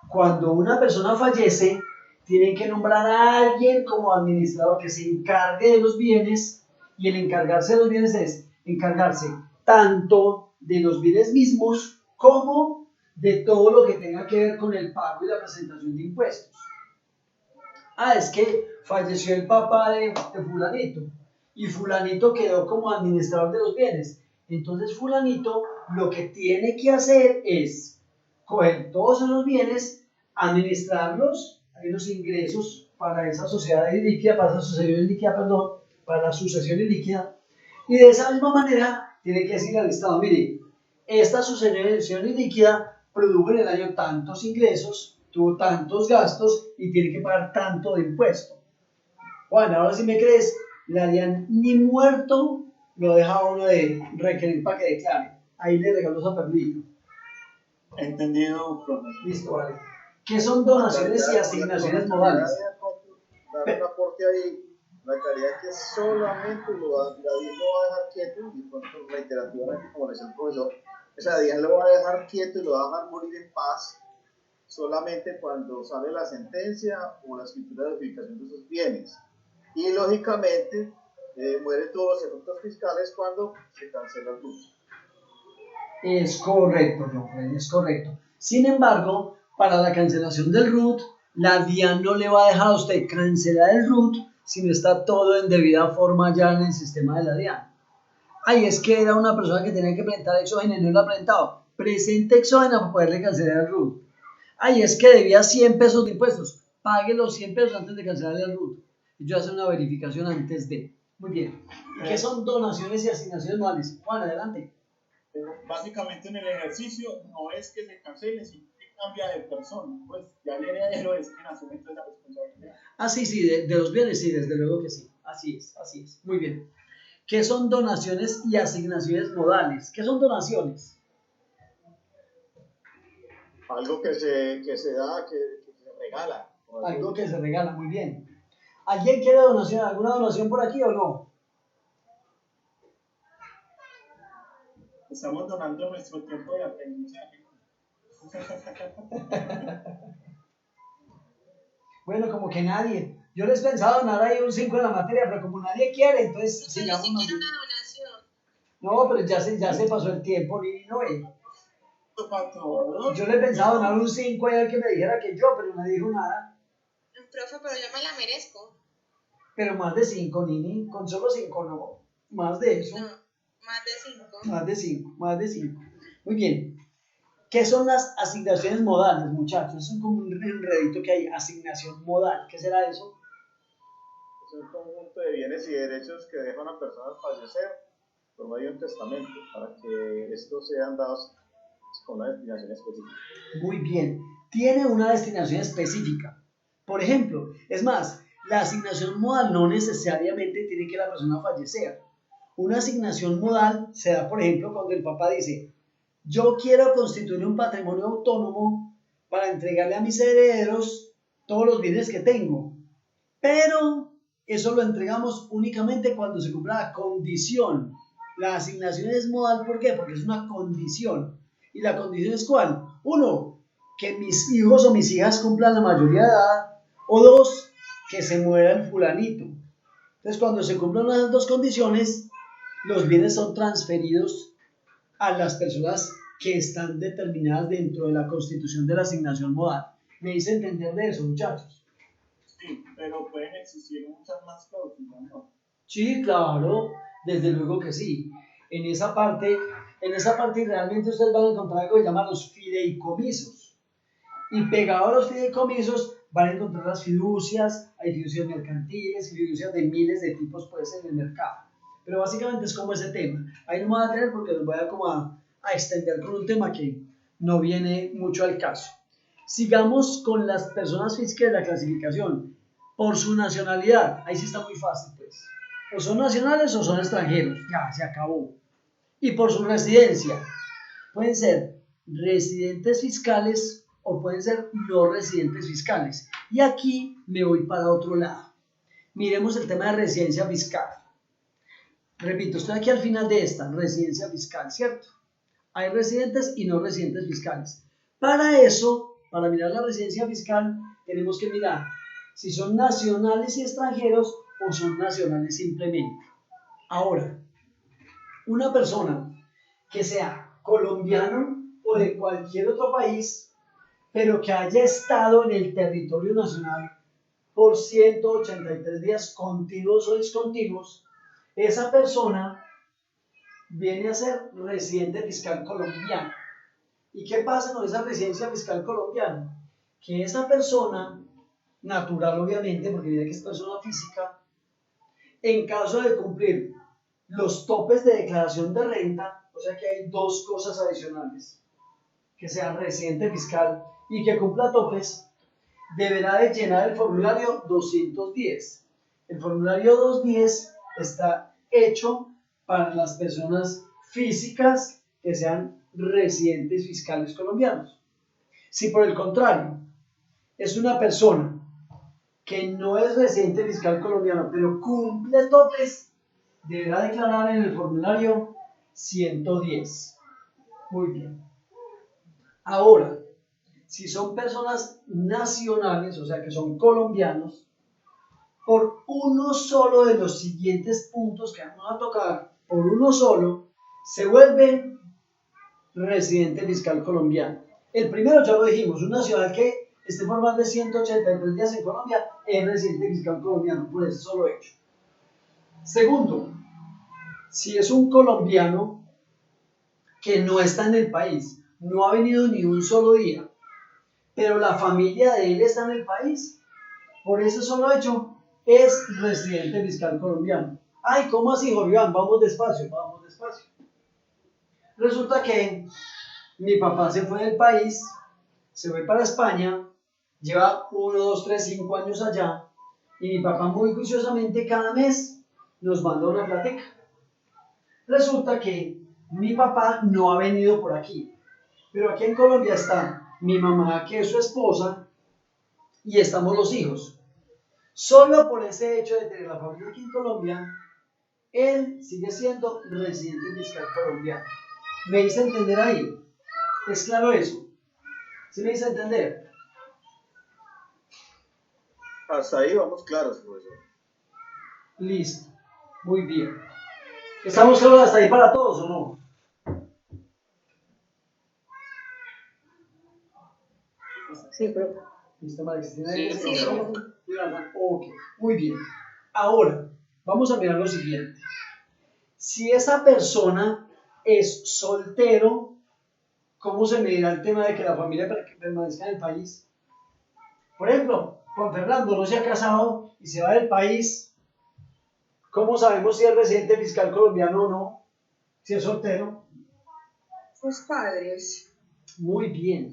cuando una persona fallece, tienen que nombrar a alguien como administrador que se encargue de los bienes, y el encargarse de los bienes es encargarse tanto de los bienes mismos como de todo lo que tenga que ver con el pago y la presentación de impuestos. Ah, es que falleció el papá de fulanito y fulanito quedó como administrador de los bienes. Entonces fulanito lo que tiene que hacer es coger todos esos bienes, administrarlos, hay unos ingresos para esa sociedad ilíquida, para esa sucesión ilíquida, perdón, para la sucesión ilíquida, y de esa misma manera tiene que decirle al Estado, mire, esta sucesión ilíquida produjo en el año tantos ingresos, tuvo tantos gastos y tiene que pagar tanto de impuesto. Bueno, ahora si me crees, le harían ni muerto, lo deja uno de requerir para que declare. Ahí le regaló esa perlita. Entendido, profe. Listo, vale. ¿Qué son donaciones y asignaciones modales? Dar un aporte ahí, la claridad que solamente la DIAN lo va a dejar quieto, y por reiterativamente, como le decía el profesor, esa DIAN lo va a dejar quieto y lo va a dejar morir en paz solamente cuando sale la sentencia o la escritura de edificación de esos bienes. Y lógicamente mueren todos los efectos fiscales cuando se cancela el uso. Es correcto, John Freddy, es correcto. Sin embargo, para la cancelación del RUT, la DIAN no le va a dejar a usted cancelar el RUT si no está todo en debida forma ya en el sistema de la DIAN. Ay, es que era una persona que tenía que presentar exógeno y no lo ha presentado. Presente exógeno para poderle cancelar el RUT. Ay, es que debía 100 pesos de impuestos. Pague los 100 pesos antes de cancelar el RUT. Y yo hacer una verificación antes de. Muy bien. ¿Y qué son donaciones y asignaciones modales? Juan, adelante. Básicamente en el ejercicio no es que se cancele, sino que cambia de persona. Pues ya el heredero es quien asume toda la responsabilidad. Ah, sí, de los bienes, sí, desde luego que sí. Así es. Muy bien. ¿Qué son donaciones y asignaciones modales? ¿Qué son donaciones? Algo que se da, que se regala. Algo que se regala, muy bien. ¿Alguien quiere donación? ¿Alguna donación por aquí o no? Estamos donando nuestro tiempo de aprendizaje. Bueno, como que nadie. Yo les pensaba donar ahí un 5 en la materia, pero como nadie quiere, entonces Yo sí quiero una donación. No, pero ya se pasó el tiempo, Lili, no es. Yo le pensaba donar un 5 ahí al que me dijera que yo, pero nadie dijo nada. Profe, pero yo me la merezco. Pero más de 5, Nini, con solo 5 no. Más de eso. No, más de 5. Más de 5. Muy bien. ¿Qué son las asignaciones modales, muchachos? Es como un enredito que hay, asignación modal. ¿Qué será eso? Es un conjunto de bienes y derechos que deja una persona al fallecer por medio de un testamento, para que estos sean dados con una destinación específica. Muy bien, tiene una destinación específica. Por ejemplo, es más, la asignación modal no necesariamente tiene que la persona fallecer. Una asignación modal se da, por ejemplo, cuando el papá dice, yo quiero constituir un patrimonio autónomo para entregarle a mis herederos todos los bienes que tengo. Pero eso lo entregamos únicamente cuando se cumpla la condición. La asignación es modal, ¿por qué? Porque es una condición. ¿Y la condición es cuál? Uno, que mis hijos o mis hijas cumplan la mayoría de edad. O dos, que se muera el fulanito. Entonces, cuando se cumplan las dos condiciones, los bienes son transferidos a las personas que están determinadas dentro de la constitución de la asignación modal. ¿Me hice entender de eso, muchachos? Sí, pero pueden existir muchas más cláusulas, ¿no? Sí, claro, desde luego que sí. En esa parte realmente ustedes van a encontrar algo que llaman los fideicomisos. Y pegado a los fideicomisos van a encontrar las fiducias, hay fiducias mercantiles, fiducias de miles de tipos puede ser en el mercado. Pero básicamente es como ese tema. Ahí no me voy a tener porque los voy a como a extender con un tema que no viene mucho al caso. Sigamos con las personas físicas de la clasificación. Por su nacionalidad, ahí sí está muy fácil pues. O son nacionales o son extranjeros, ya se acabó. Y por su residencia, pueden ser residentes fiscales o pueden ser no residentes fiscales. Y aquí me voy para otro lado. Miremos el tema de residencia fiscal. Repito, estoy aquí al final de esta, residencia fiscal, ¿cierto? Hay residentes y no residentes fiscales. Para eso, para mirar la residencia fiscal, tenemos que mirar si son nacionales y extranjeros o son nacionales simplemente. Ahora, una persona que sea colombiano o de cualquier otro país, pero que haya estado en el territorio nacional por 183 días continuos o discontinuos, esa persona viene a ser residente fiscal colombiano. ¿Y qué pasa con esa residencia fiscal colombiana? Que esa persona, natural obviamente, porque mira que es persona física, en caso de cumplir los topes de declaración de renta, o sea que hay dos cosas adicionales, que sea residente fiscal y que cumpla topes, deberá de llenar el formulario 210. El formulario 210 está hecho para las personas físicas que sean residentes fiscales colombianos. Si por el contrario es una persona que no es residente fiscal colombiano, pero cumple topes, deberá declarar en el formulario 110. Muy bien. Ahora, si son personas nacionales, o sea que son colombianos, por uno solo de los siguientes puntos que vamos a tocar, por uno solo, se vuelve residente fiscal colombiano. El primero ya lo dijimos, un nacional que esté por más de 183 días en Colombia es residente fiscal colombiano, por ese solo hecho. Segundo, si es un colombiano que no está en el país, no ha venido ni un solo día, pero la familia de él está en el país, por ese solo hecho es residente fiscal colombiano. Ay, ¿cómo así, Jorge? Vamos despacio, vamos despacio. Resulta que mi papá se fue del país, se fue para España, lleva 1, 2, 3, 5 años allá, y mi papá muy juiciosamente cada mes nos manda una platica. Resulta que mi papá no ha venido por aquí, pero aquí en Colombia está mi mamá, que es su esposa, y estamos los hijos. Solo por ese hecho de tener la familia aquí en Colombia, él sigue siendo residente fiscal colombiano. ¿Me hice entender ahí? ¿Es claro eso? ¿Sí me hice entender? Hasta ahí vamos claros, profesor. Listo. Muy bien. ¿Estamos claros hasta ahí para todos o no? Sí, profe. ¿Listo, María Cristina? Sí, Sí. Ok, muy bien. Ahora, vamos a mirar lo siguiente. Si esa persona es soltero, ¿cómo se medirá el tema de que la familia permanezca en el país? Por ejemplo, Juan Fernando no se ha casado y se va del país. ¿Cómo sabemos si es residente fiscal colombiano o no? Si es soltero. Sus padres. Muy bien.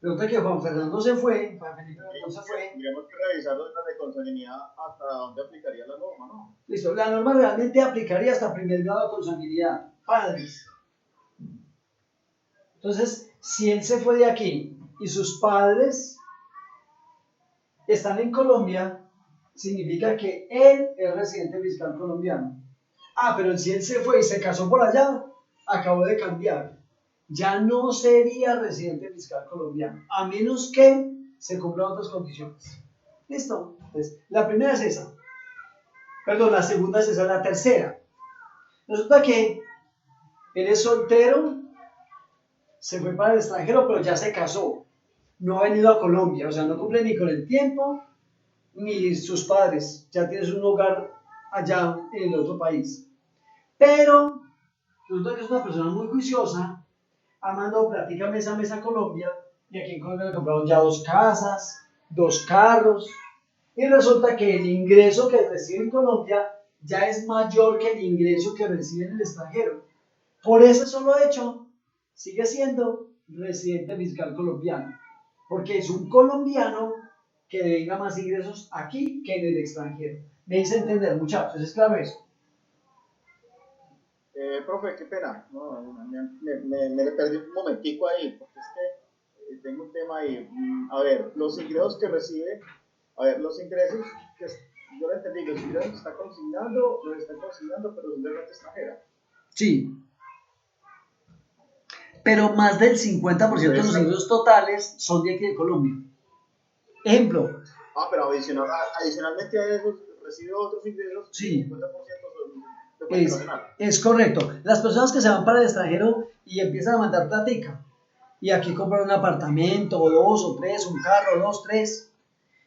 Resulta que Juan Fernando se fue, Juan Felipe no se fue. Tendríamos que revisar la consanguinidad hasta dónde aplicaría la norma, ¿no? Listo, la norma realmente aplicaría hasta primer grado de consanguinidad. Padres. Entonces, si él se fue de aquí y sus padres están en Colombia, significa que él es residente fiscal colombiano. Ah, pero si él se fue y se casó por allá, acabó de cambiar. Ya no sería residente fiscal colombiano, a menos que se cumplan otras condiciones. ¿Listo? Entonces, la primera es esa. Perdón, la segunda es esa, la tercera. Resulta que él es soltero, se fue para el extranjero, pero ya se casó. No ha venido a Colombia, o sea, no cumple ni con el tiempo, ni sus padres. Ya tienes un hogar allá en el otro país. Pero resulta que es una persona muy juiciosa, ha mandado plática mes a mes a Colombia, y aquí en Colombia le compraron ya 2 casas, 2 carros, y resulta que el ingreso que recibe en Colombia ya es mayor que el ingreso que recibe en el extranjero. Por ese solo hecho, sigue siendo residente fiscal colombiano, porque es un colombiano que devenga más ingresos aquí que en el extranjero. Me hice entender, muchachos, ¿es claro eso? Profe, qué pena. No, me le perdí un momentico ahí, porque es que tengo un tema ahí. A ver, los ingresos que recibe, a ver, los ingresos que yo lo entendí, los ingresos que está consignando, pero son de renta extranjera. Sí. Pero más del 50% de los ingresos totales son de aquí de Colombia. Ejemplo. Ah, pero adicionalmente a eso recibe otros ingresos. Sí. 50% son de fuente nacional. Es correcto. Las personas que se van para el extranjero y empiezan a mandar platica, y aquí compran un apartamento, o 2 o 3, un carro, 2, 3,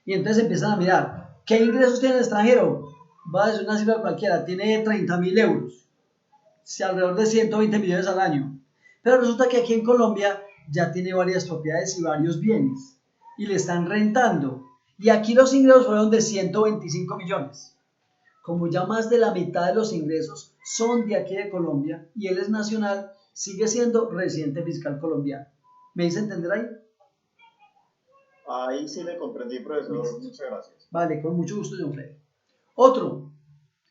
y entonces empiezan a mirar, ¿qué ingresos tiene el extranjero? Va a decir una cifra cualquiera, tiene 30.000 euros, alrededor de 120 millones al año. Pero resulta que aquí en Colombia ya tiene varias propiedades y varios bienes, y le están rentando. Y aquí los ingresos fueron de 125 millones. Como ya más de la mitad de los ingresos son de aquí de Colombia y él es nacional, sigue siendo residente fiscal colombiano. ¿Me hice entender ahí? Ahí sí le comprendí, profesor. Listo. Muchas gracias. Vale, con mucho gusto, John Freddy. Otro,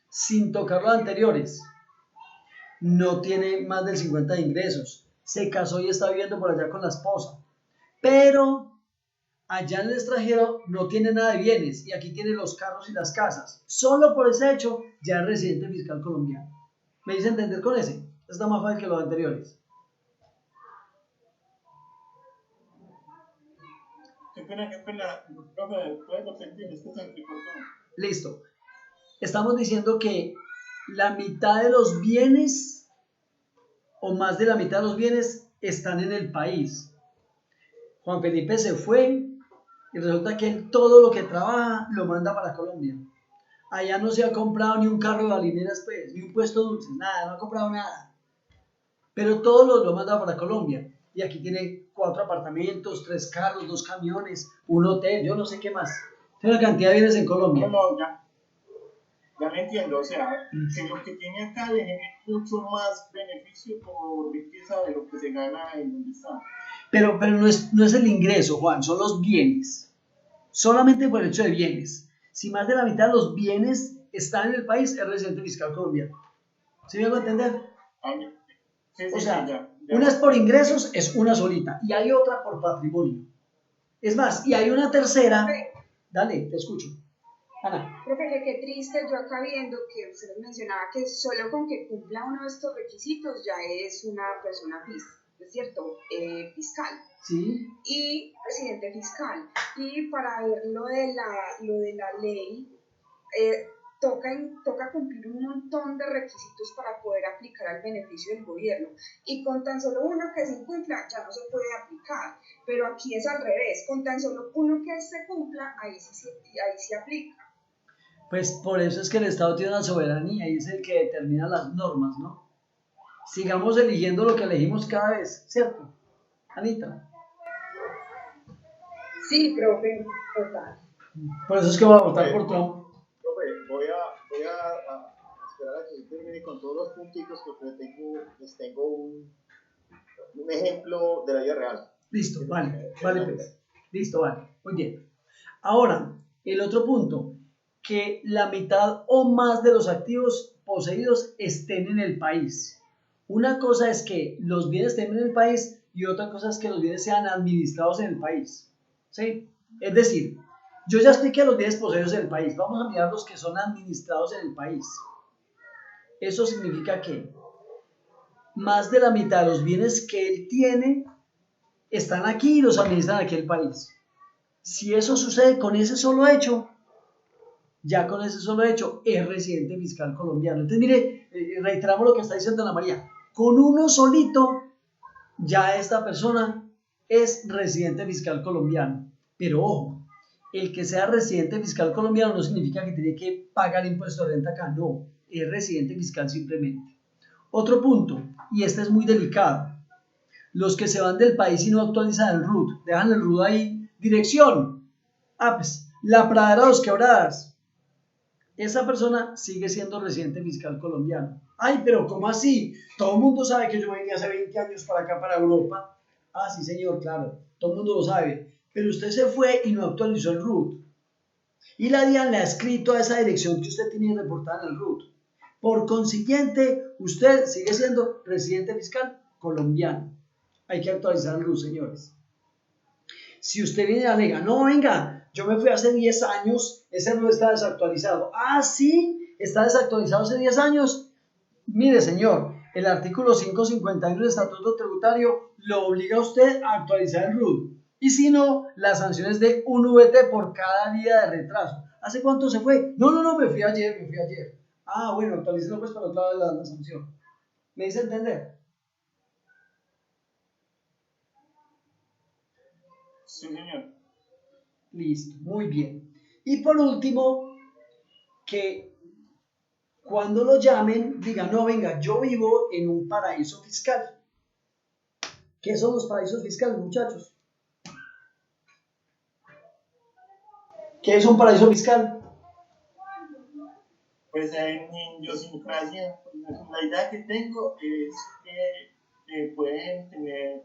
sin tocar los anteriores, no tiene más del 50 de ingresos, se casó y está viviendo por allá con la esposa, pero allá en el extranjero no tiene nada de bienes y aquí tiene los carros y las casas. Solo por ese hecho ya es residente fiscal colombiano. ¿Me hice entender con ese? Está más fácil que los anteriores. Qué pena, profe, puede repetir, es que se entrecortó. Listo. Estamos diciendo que la mitad de los bienes o más de la mitad de los bienes están en el país. Juan Felipe se fue y resulta que él todo lo que trabaja lo manda para Colombia. Allá no se ha comprado ni un carro de balineras, pues, ni un puesto de dulces, nada, no ha comprado nada. Pero todo lo manda para Colombia. Y aquí tiene 4 apartamentos, 3 carros, 2 camiones, un hotel, yo no sé qué más. Tiene una cantidad de bienes en Colombia. No, ya lo entiendo, o sea, que lo que tiene acá le genera mucho más beneficio por riqueza de lo que se gana en donde está. Pero no es el ingreso, Juan, son los bienes. Solamente por el hecho de bienes. Si más de la mitad de los bienes están en el país, es residente fiscal colombiano. ¿Sí me hago entender? Sí, o sea, ya. Una es por ingresos, es una solita, y hay otra por patrimonio. Es más, y hay una tercera. Dale, te escucho. Ana. Profe, qué triste, yo acá viendo que usted mencionaba que solo con que cumpla uno de estos requisitos ya es una persona es cierto, fiscal. Sí. Y residente fiscal. Y para ver lo de la ley, toca cumplir un montón de requisitos para poder aplicar al beneficio del gobierno. Y con tan solo uno que se incumpla ya no se puede aplicar. Pero aquí es al revés, con tan solo uno que se cumpla, ahí sí aplica. Pues por eso es que el Estado tiene una soberanía y es el que determina las normas, ¿no? Sigamos eligiendo lo que elegimos cada vez, ¿cierto? Anita. Sí, profe, total. Por eso es que voy a votar por Trump. Profe, voy a esperar a que se termine con todos los puntitos porque les tengo un ejemplo de la vida real. Listo, vale, pues. Listo, vale, muy bien. Ahora, el otro punto, que la mitad o más de los activos poseídos estén en el país. Una cosa es que los bienes estén en el país y otra cosa es que los bienes sean administrados en el país. ¿Sí? Es decir, yo ya expliqué los bienes poseídos en el país. Vamos a mirar los que son administrados en el país. Eso significa que más de la mitad de los bienes que él tiene están aquí y los administran aquí en el país. Si eso sucede con ese solo hecho, ya con ese solo hecho es residente fiscal colombiano. Entonces, mire, reiteramos lo que está diciendo Ana María. Con uno solito, ya esta persona es residente fiscal colombiano. Pero ojo, el que sea residente fiscal colombiano no significa que tiene que pagar impuesto de renta acá. No, es residente fiscal simplemente. Otro punto, y este es muy delicado. Los que se van del país y no actualizan el RUT, dejan el RUT ahí, dirección, pues, La Pradera Dos Quebradas. Esa persona sigue siendo residente fiscal colombiano. Ay, pero ¿cómo así? Todo el mundo sabe que yo venía hace 20 años para acá, para Europa. Ah, sí, señor, claro, todo el mundo lo sabe. Pero usted se fue y no actualizó el RUT. Y la DIAN le ha escrito a esa dirección que usted tenía reportada en el RUT. Por consiguiente, usted sigue siendo residente fiscal colombiano. Hay que actualizar el RUT, señores. Si usted viene y alega, no, venga, yo me fui hace 10 años, ese RUT está desactualizado. Ah, sí, está desactualizado hace 10 años. Mire, señor, el artículo 551 del Estatuto Tributario lo obliga a usted a actualizar el RUT. Y si no, la sanción es de un VT por cada día de retraso. ¿Hace cuánto se fue? No, me fui ayer. Ah, bueno, actualícelo pues para otra vez la sanción. ¿Me dice entender? Sí, señor. Listo, muy bien. Y por último, que cuando lo llamen, digan, no, venga, yo vivo en un paraíso fiscal. ¿Qué son los paraísos fiscales, muchachos? ¿Qué es un paraíso fiscal? Pues en idiosincrasia, la idea que tengo es que pueden tener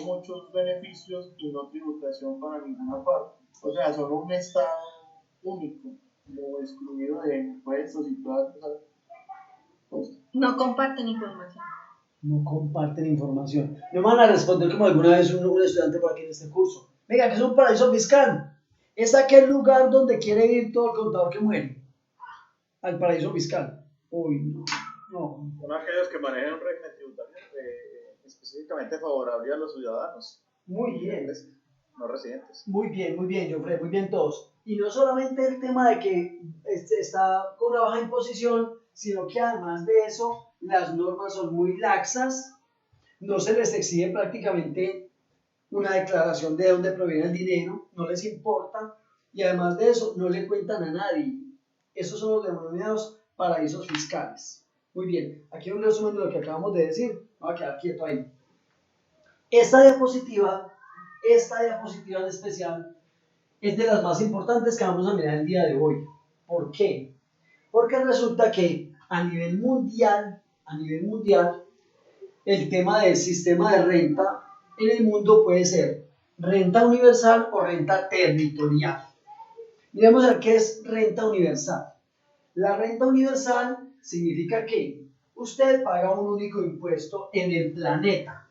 muchos beneficios y no tributación para ninguna parte. O sea, son un estado único, como excluido de impuestos y todas esas cosas. No comparten información. No comparten información. No me van a responder como alguna vez un estudiante por aquí en este curso. Venga, que es un paraíso fiscal. Es aquel lugar donde quiere ir todo el contador que muere. Al paraíso fiscal. Uy, no. Son aquellos que manejan un régimen tributario específicamente favorable a los ciudadanos. Muy bien. No residentes. Muy bien, Jofre, muy bien todos. Y no solamente el tema de que está con una baja imposición, sino que además de eso, las normas son muy laxas, no se les exige prácticamente una declaración de dónde proviene el dinero, no les importa, y además de eso, no le cuentan a nadie. Esos son los denominados paraísos fiscales. Muy bien, aquí un resumen de lo que acabamos de decir, voy a quedar quieto ahí. Esta diapositiva en especial es de las más importantes que vamos a mirar el día de hoy. ¿Por qué? Porque resulta que a nivel mundial, el tema del sistema de renta en el mundo puede ser renta universal o renta territorial. Miremos a ver qué es renta universal. La renta universal significa que usted paga un único impuesto en el planeta.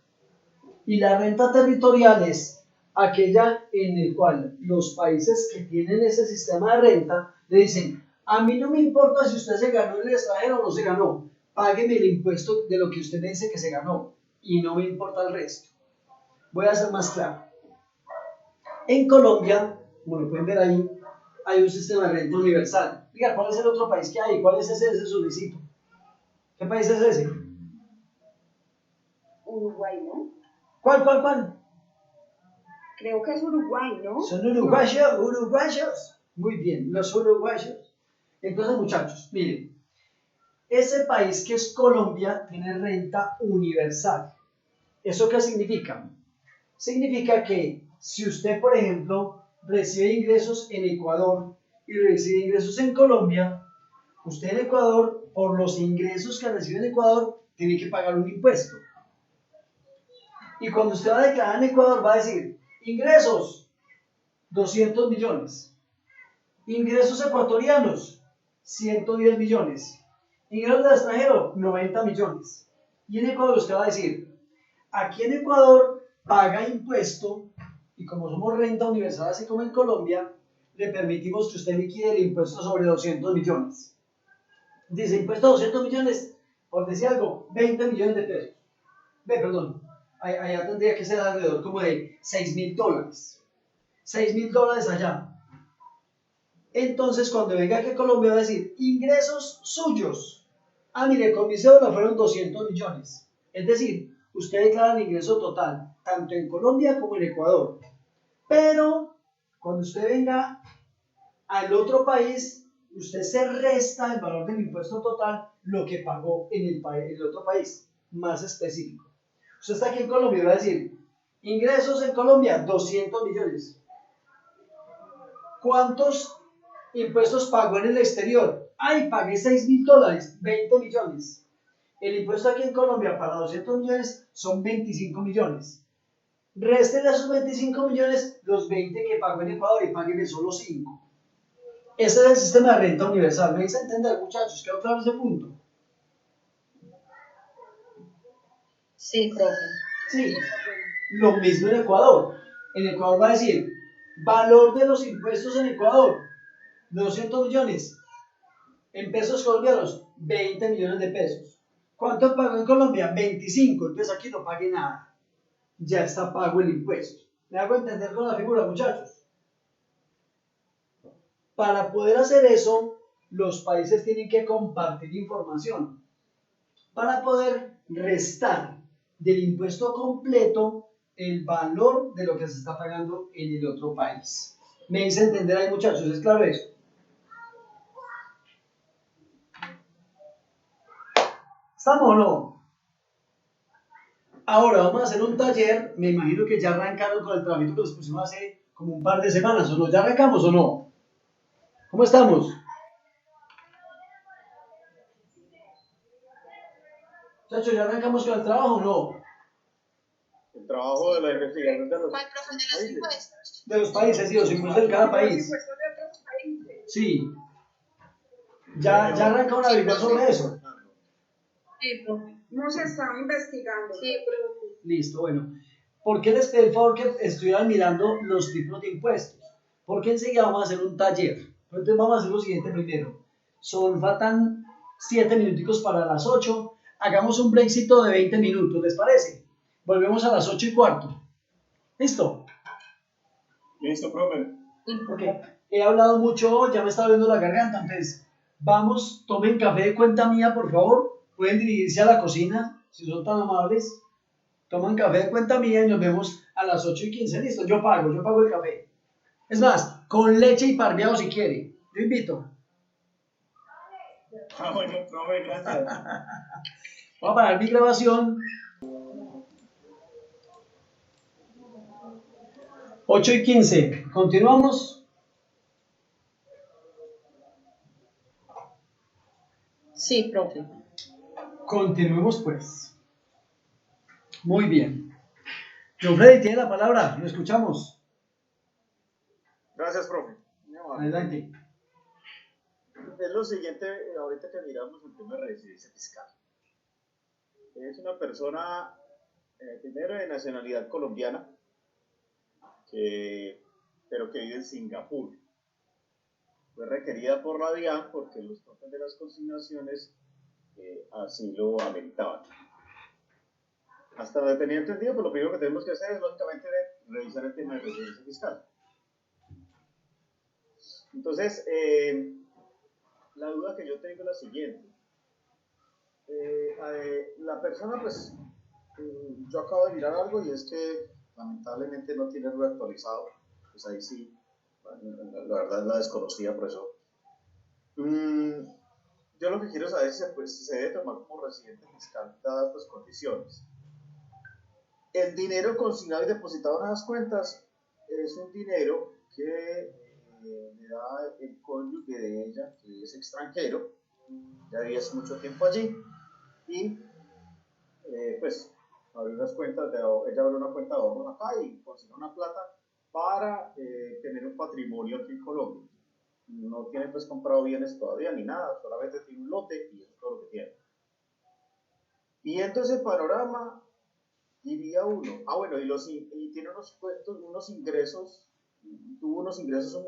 Y la renta territorial es aquella en el cual los países que tienen ese sistema de renta le dicen, a mí no me importa si usted se ganó en el extranjero o no se ganó, págueme el impuesto de lo que usted me dice que se ganó y no me importa el resto. Voy a ser más claro. En Colombia, como lo pueden ver ahí, hay un sistema de renta universal. Diga, ¿cuál es el otro país que hay? ¿Cuál es ese solicito? ¿Qué país es ese? Uruguay, ¿no? ¿Cuál? Creo que es Uruguay, ¿no? Son uruguayos. Muy bien, los uruguayos. Entonces, muchachos, miren, ese país que es Colombia tiene renta universal. ¿Eso qué significa? Significa que si usted, por ejemplo, recibe ingresos en Ecuador y recibe ingresos en Colombia, usted en Ecuador, por los ingresos que recibe en Ecuador, tiene que pagar un impuesto. Y cuando usted va a declarar en Ecuador va a decir, ingresos, 200 millones. Ingresos ecuatorianos, 110 millones. Ingresos del extranjero, 90 millones. Y en Ecuador usted va a decir, aquí en Ecuador paga impuesto y como somos renta universal, así como en Colombia, le permitimos que usted liquide el impuesto sobre 200 millones. Dice, impuesto a 200 millones, por decir algo, 20 millones de pesos. Perdón, allá tendría que ser alrededor como de $6.000. $6.000 allá. Entonces, cuando venga aquí a Colombia va a decir, ingresos suyos. Ah, mire, con mi cédula fueron 200 millones. Es decir, usted declara el ingreso total, tanto en Colombia como en Ecuador. Pero, cuando usted venga al otro país, usted se resta el valor del impuesto total, lo que pagó en el otro país, más específico. Usted está aquí en Colombia y va a decir, ingresos en Colombia, 200 millones. ¿Cuántos impuestos pagó en el exterior? Ay, pagué $6.000, 20 millones. El impuesto aquí en Colombia para 200 millones son 25 millones. Réstele a esos 25 millones los 20 que pagó en Ecuador y págueme solo 5. Ese es el sistema de renta universal. ¿Me dice entender, muchachos? ¿Quedó claro ese punto? Sí, profe. Sí. Lo mismo en Ecuador. En Ecuador va a decir, valor de los impuestos en Ecuador, 200 millones. En pesos colombianos, 20 millones de pesos. ¿Cuánto pagó en Colombia? 25. Entonces aquí no pague nada. Ya está pago el impuesto. ¿Me hago entender con la figura, muchachos? Para poder hacer eso, los países tienen que compartir información para poder restar del impuesto completo el valor de lo que se está pagando en el otro país. ¿Me hice entender ahí, muchachos? ¿Es claro eso? ¿Estamos o no? Ahora vamos a hacer un taller. Me imagino que ya arrancaron con el trabajito que les pusimos hace como un par de semanas, ¿o no? ¿Ya arrancamos o no? ¿Cómo estamos? Muchachos, ¿ya arrancamos con el trabajo o no? El trabajo de la investigación de los ¿Cuál, profe, de los impuestos? De los países, sí, los impuestos de cada país. Impuestos de otros países. Sí. Ya arrancaron a averiguar sobre eso. Sí, profe. Hemos estado investigando. Sí, profe. Listo, bueno. ¿Por qué les pedí el favor que estuvieran mirando los tipos de impuestos? Porque enseguida vamos a hacer un taller. Entonces vamos a hacer lo siguiente primero. Faltan 7 minuticos para las 8. Hagamos un breakcito de 20 minutos, ¿les parece? Volvemos a las 8:15. ¿Listo? Listo, profe. Ok. He hablado mucho, ya me está doliendo la garganta, entonces vamos, tomen café de cuenta mía, por favor. Pueden dirigirse a la cocina, si son tan amables. Toman café de cuenta mía y nos vemos a las 8:15. Listo, yo pago el café. Es más, con leche y parmeado si quiere. Yo invito. Ah, bueno, profe, gracias. Voy a parar mi grabación. 8:15. ¿Continuamos? Sí, profe. Continuemos pues. Muy bien. John Freddy tiene la palabra, lo escuchamos. Gracias, profe. Adelante. Es lo siguiente, ahorita que miramos el tema de residencia fiscal. Es una persona, primero de nacionalidad colombiana, pero que vive en Singapur. Fue requerida por la DIAN porque los topes de las consignaciones así lo ameritaban. Hasta donde tenía entendido, pues lo primero que tenemos que hacer es lógicamente revisar el tema de residencia fiscal. Entonces, la duda que yo tengo es la siguiente. La persona, pues, yo acabo de mirar algo y es que lamentablemente no tiene algo actualizado. Pues ahí sí, la verdad la desconocía, por eso. Yo lo que quiero saber es si se debe tomar como residente fiscal dadas las condiciones. El dinero consignado y depositado en las cuentas es un dinero que le da el cónyuge de ella, que es extranjero, ya vive hace mucho tiempo allí, y pues abrió unas cuentas ella abrió una cuenta de ahorros acá y consiguió una plata para tener un patrimonio aquí en Colombia. No tiene pues comprado bienes todavía ni nada, solamente tiene un lote y eso es todo lo que tiene. Viendo ese panorama, diría uno, bueno, y tiene unos ingresos, tuvo unos ingresos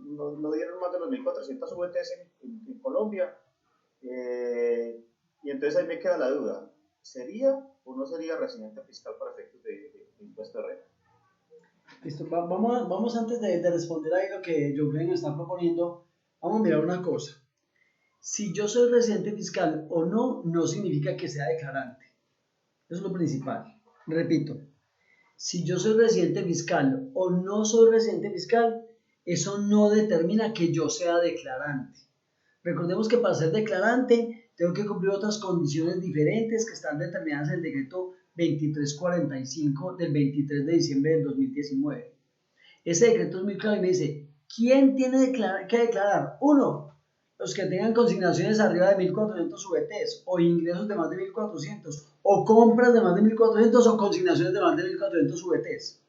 no dieron más de los 1.400 VTs en Colombia, y entonces ahí me queda la duda, ¿sería o no sería residente fiscal para efectos de impuesto de renta? Listo, vamos antes de responder ahí lo que John Glenn está proponiendo, vamos a mirar una cosa. Si yo soy residente fiscal o no, no significa que sea declarante. Eso es lo principal. Repito, si yo soy residente fiscal o no soy residente fiscal, eso no determina que yo sea declarante. Recordemos que para ser declarante tengo que cumplir otras condiciones diferentes que están determinadas en el decreto 2345 del 23 de diciembre del 2019. Ese decreto es muy claro y me dice, ¿quién tiene que declarar? Uno, los que tengan consignaciones arriba de 1.400 VTs o ingresos de más de 1.400 o compras de más de 1.400 o consignaciones de más de 1.400 VTs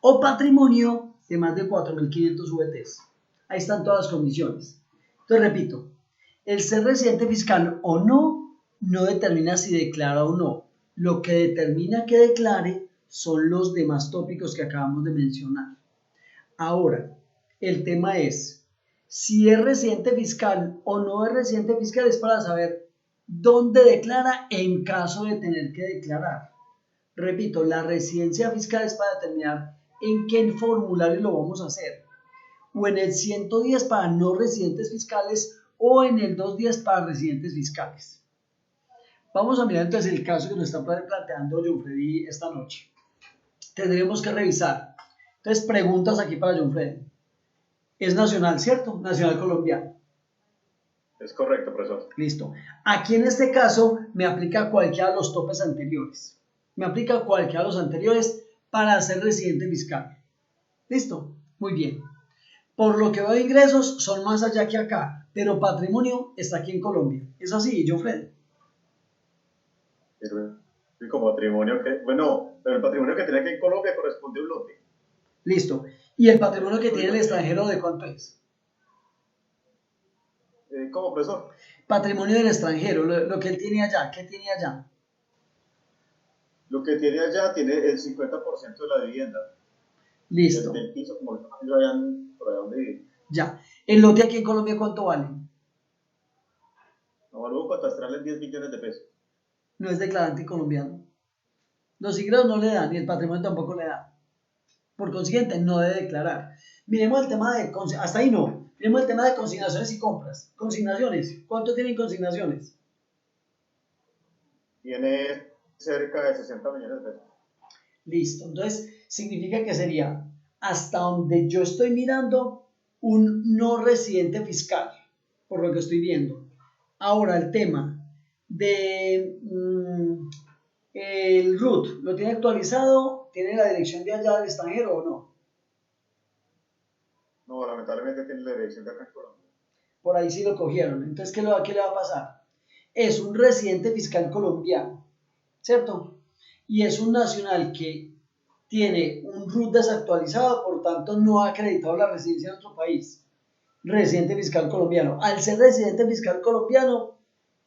o patrimonio de más de 4.500 VTs. Ahí están todas las condiciones. Entonces repito, el ser residente fiscal o no determina si declara o no. Lo que determina que declare son los demás tópicos que acabamos de mencionar. Ahora, el tema es, si es residente fiscal o no es residente fiscal, es para saber dónde declara en caso de tener que declarar. Repito, la residencia fiscal es para determinar en qué formulario lo vamos a hacer. O en el 110 para no residentes fiscales o en el 210 para residentes fiscales. Vamos a mirar entonces el caso que nos está planteando John Freddy esta noche. Tendremos que revisar. Entonces, preguntas aquí para John Freddy. Es nacional, ¿cierto? Nacional colombiano. Es correcto, profesor. Listo. Aquí en este caso me aplica cualquiera de los topes anteriores. Me aplica cualquiera de los anteriores para ser residente fiscal. ¿Listo? Muy bien. Por lo que veo, ingresos son más allá que acá, pero patrimonio está aquí en Colombia. ¿Es así, John Freddy? Y como patrimonio pero el patrimonio que tiene aquí en Colombia corresponde a un lote. Listo. ¿Y el patrimonio que tiene el extranjero de cuánto es? ¿Cómo, profesor? Patrimonio del extranjero, lo que él tiene allá. ¿Qué tiene allá? Lo que tiene allá tiene el 50% de la vivienda. Listo. Del piso, como lo hayan por allá donde vive. Ya. ¿El lote aquí en Colombia cuánto vale? No, valor catastral en 10 millones de pesos. No es declarante colombiano. Los ingresos no le dan y el patrimonio tampoco le da. Por consiguiente, no debe declarar. Miremos el tema de... Hasta ahí no. Miremos el tema de consignaciones y compras. Consignaciones. ¿Cuánto tienen consignaciones? Tiene cerca de 60 millones de pesos. Listo. Entonces, significa que sería hasta donde yo estoy mirando un no residente fiscal, por lo que estoy viendo. Ahora, el tema de el RUT, ¿lo tiene actualizado? ¿Tiene la dirección de allá del extranjero o no? No, lamentablemente tiene la dirección de acá en Colombia. Por ahí sí lo cogieron. Entonces, ¿qué le va a pasar? Es un residente fiscal colombiano, ¿cierto? Y es un nacional que tiene un RUT desactualizado, por tanto no ha acreditado la residencia en otro país. Residente fiscal colombiano. Al ser residente fiscal colombiano,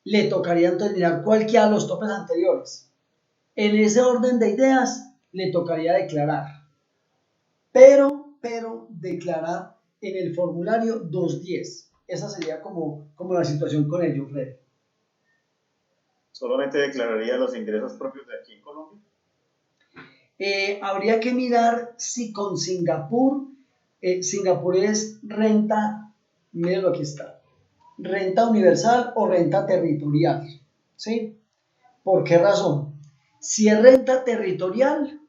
le tocaría entonces mirar cualquiera de los topes anteriores. En ese orden de ideas, le tocaría declarar. Pero declarar en el formulario 210. Esa sería como la situación con ello, Fred. ¿Solamente declararía los ingresos propios de aquí en Colombia? Habría que mirar si con Singapur, Singapur es renta, mírenlo aquí está, renta universal o renta territorial, ¿sí? ¿Por qué razón? Si es renta territorial,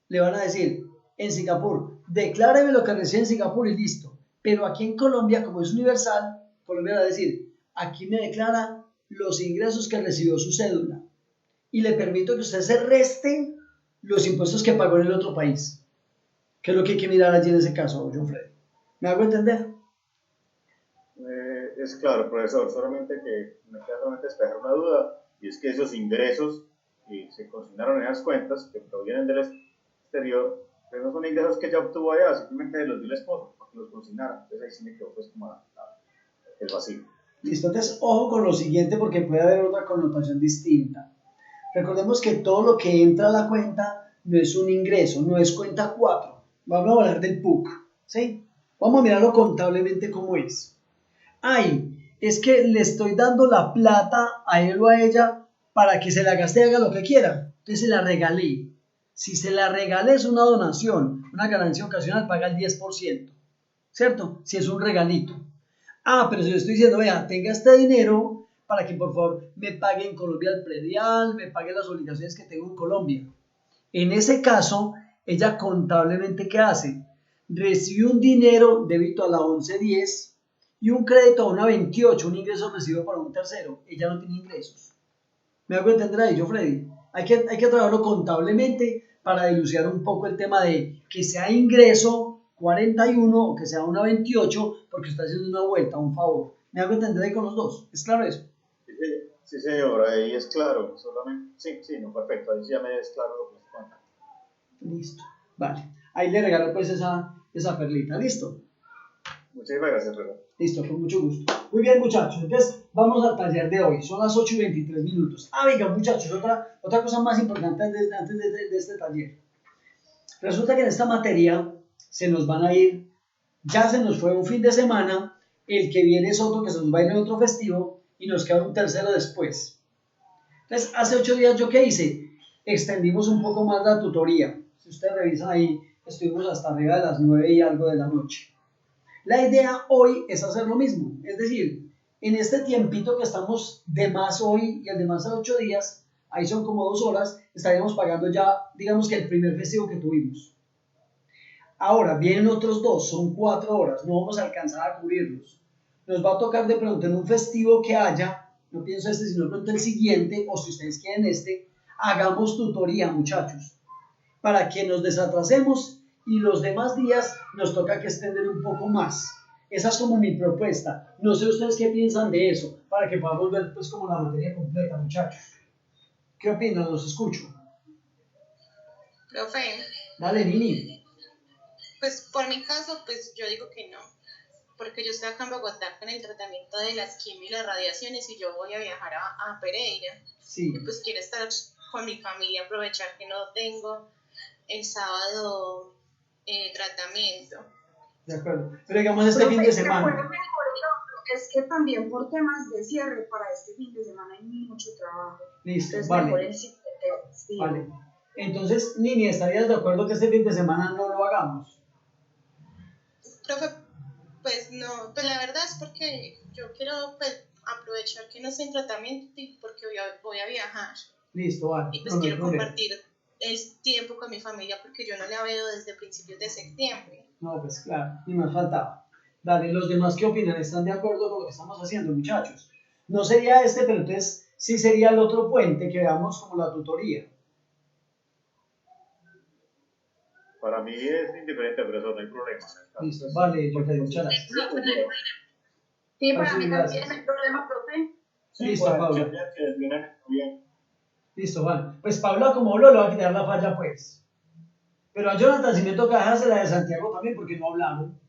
le van a decir, en Singapur, decláreme lo que recibe en Singapur y listo. Pero aquí en Colombia, como es universal, Colombia va a decir, aquí me declara los ingresos que recibió su cédula y le permito que usted se reste los impuestos que pagó en el otro país. ¿Qué es lo que hay que mirar allí en ese caso, John Freddy? ¿Me hago entender? Es claro, profesor, solamente que me queda solamente despejar una duda, y es que esos ingresos y se consignaron esas cuentas que provienen del exterior, pero no son ingresos que ella obtuvo allá, simplemente los dio el esposo, porque los consignaron. Entonces ahí sí me quedó pues como el vacío. Listo, entonces ojo con lo siguiente porque puede haber otra connotación distinta. Recordemos que todo lo que entra a la cuenta no es un ingreso, no es cuenta 4. Vamos a hablar del PUC, ¿sí? Vamos a mirarlo contablemente cómo es. Ay, es que le estoy dando la plata a él o a ella para que se la gaste y haga lo que quiera. Entonces se la regalé. Si se la regalé es una donación, una ganancia ocasional, paga el 10%, ¿cierto? Si es un regalito. Ah, pero si le estoy diciendo, vea, tenga este dinero para que por favor me pague en Colombia el predial, me pague las obligaciones que tengo en Colombia. En ese caso, ella contablemente, ¿qué hace? Recibe un dinero débito a la 1110 y un crédito a una 28, un ingreso recibido para un tercero. Ella no tiene ingresos. ¿Me hago entender ahí yo, Freddy? Hay que trabajarlo contablemente para dilucidar un poco el tema de que sea ingreso 41 o que sea una 28 porque está haciendo una vuelta, un favor. ¿Me hago entender ahí con los dos? ¿Es claro eso? Sí, señor, ahí es claro. Solamente, sí, no, perfecto. Ahí sí ya me es claro lo que les cuenta. Listo, vale. Ahí le regalo pues esa perlita, ¿listo? Muchas gracias, Pedro. Listo, con mucho gusto. Muy bien, muchachos. Entonces, vamos al taller de hoy. Son las 8:23. Venga, muchachos, otra cosa más importante antes de este taller. Resulta que en esta materia se nos van a ir, ya se nos fue un fin de semana, el que viene es otro que se nos va a ir en otro festivo y nos queda un tercero después. Entonces, hace 8 días, ¿yo qué hice? Extendimos un poco más la tutoría. Si ustedes revisan ahí, estuvimos hasta arriba de las 9 y algo de la noche. La idea hoy es hacer lo mismo, es decir, en este tiempito que estamos de más hoy y el de más a 8 días, ahí son como 2 horas, estaríamos pagando ya, digamos que el primer festivo que tuvimos. Ahora, vienen otros 2, son 4 horas, no vamos a alcanzar a cubrirlos. Nos va a tocar de pronto en un festivo que haya, no pienso este, sino de pronto el siguiente, o si ustedes quieren este, hagamos tutoría, muchachos, para que nos desatrasemos y los demás días nos toca que extender un poco más. Esa es como mi propuesta. No sé ustedes qué piensan de eso, para que podamos ver pues como la materia completa, muchachos. ¿Qué opinan? Los escucho. Profe, Dale, Nini. pues por mi caso, pues yo digo que no, porque yo estoy acá en Bogotá con el tratamiento de las quimio y las radiaciones y yo voy a viajar a Pereira. Sí. Y pues quiero estar con mi familia, aprovechar que no tengo el sábado tratamiento. De acuerdo. Pero digamos este fin de semana. Es que también por temas de cierre para este fin de semana hay mucho trabajo. Listo, Entonces, vale. mejor el siguiente. Sí. Vale. Entonces, Nini, ¿estarías de acuerdo que este fin de semana no lo hagamos? Profe, pues no, pues la verdad es porque yo quiero pues aprovechar que no estoy en tratamiento y porque voy a viajar. Listo, vale. Y pues No, quiero no hay problema. compartir el tiempo con mi familia porque yo no la veo desde principios de septiembre. No, pues claro, ni más faltaba. Dale, los demás, ¿qué opinan? ¿Están de acuerdo con lo que estamos haciendo, muchachos? No sería este, pero entonces sí sería el otro puente que veamos como la tutoría. Para mí es indiferente, pero eso no hay problema. Listo, vale, yo te muchas gracias. Sí, para Así, mí gracias. también no hay problema, profe. Sí, Listo, pues, Paula. ya que viene bien. Listo, vale. Pues Paula, como habló, le va a quitar la falla, pues. Pero a Jonathan, si me toca dejarse la de Santiago también, porque no hablaron.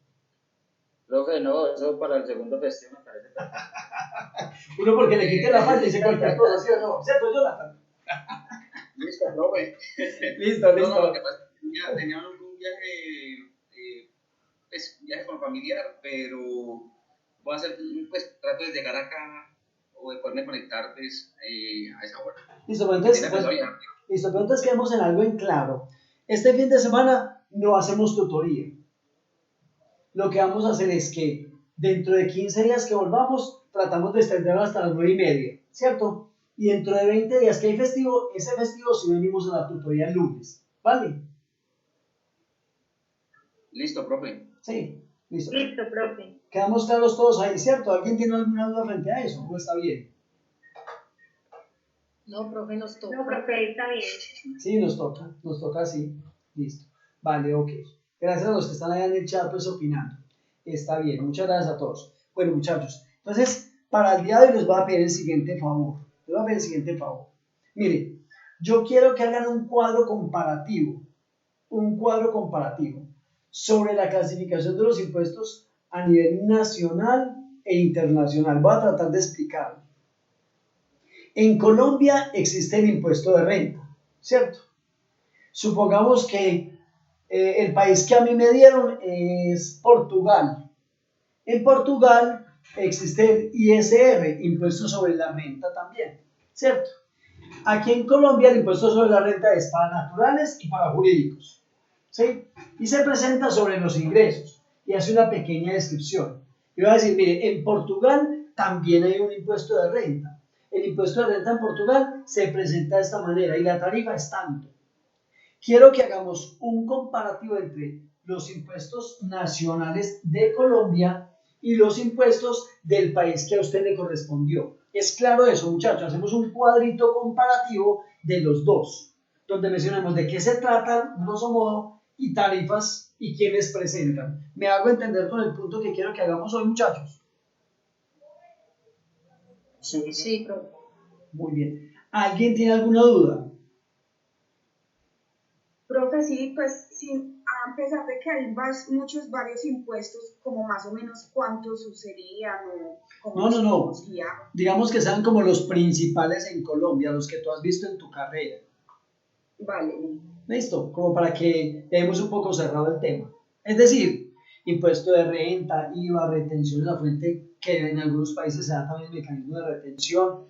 Profe, no, eso para el segundo festivo me parece perfecto. Uno porque le quite la falla y dice cualquier cosa, ¿sí o no? ¿Cierto, Jonathan? Listo, profe. Listo, No, listo. lo que pasa es que ya teníamos un viaje, pues, viaje con familiar, pero voy a hacer, pues, trato de llegar acá o de poderme conectar, pues, a esa hora. Listo, pero entonces, listo, pero entonces quedemos en algo en claro. Este fin de semana no hacemos tutoría. Lo que vamos a hacer es que dentro de 15 días que volvamos, tratamos de extenderlo hasta las 9:30, ¿cierto? Y dentro de 20 días que hay festivo, ese festivo sí venimos a la tutoría el lunes, ¿vale? Listo, profe. Sí, listo. Listo, profe. Quedamos claros todos ahí, ¿cierto? ¿Alguien tiene alguna duda frente a eso? ¿O está bien? No, profe, nos toca. No, profe, está bien. Sí, nos toca sí. Listo. Vale, ok. Gracias a los que están allá en el chat, pues opinando. Está bien, muchas gracias a todos. Bueno, muchachos, entonces, para el día de hoy les voy a pedir el siguiente favor. Les voy a pedir el siguiente favor. Miren, Yo quiero que hagan un cuadro comparativo sobre la clasificación de los impuestos a nivel nacional e internacional. Voy a tratar de explicarlo. En Colombia existe el impuesto de renta, ¿cierto? Supongamos que el país que a mí me dieron es Portugal. En Portugal existe el ISR, impuesto sobre la renta también, ¿cierto? Aquí en Colombia el impuesto sobre la renta es para naturales y para jurídicos, ¿sí? Y se presenta sobre los ingresos y hace una pequeña descripción. Y voy a decir, mire, en Portugal también hay un impuesto de renta. El impuesto de renta en Portugal se presenta de esta manera y la tarifa es tanto. Quiero que hagamos un comparativo entre los impuestos nacionales de Colombia y los impuestos del país que a usted le correspondió. ¿Es claro eso, muchachos? Hacemos un cuadrito comparativo de los dos, donde mencionamos de qué se trata, grosso modo, y tarifas y quiénes presentan. ¿Me hago entender con el punto que quiero que hagamos hoy, muchachos? Sí, profe. Muy bien. ¿Alguien tiene alguna duda? Profe, sí, pues sí, a pesar de que hay varios impuestos, como más o menos cuántos serían o cómo No. Digamos que sean como los principales en Colombia, los que tú has visto en tu carrera. Vale. Listo, como para que dejemos un poco cerrado el tema. Es decir, impuesto de renta, IVA, retención de la fuente, que en algunos países se da también el mecanismo de retención.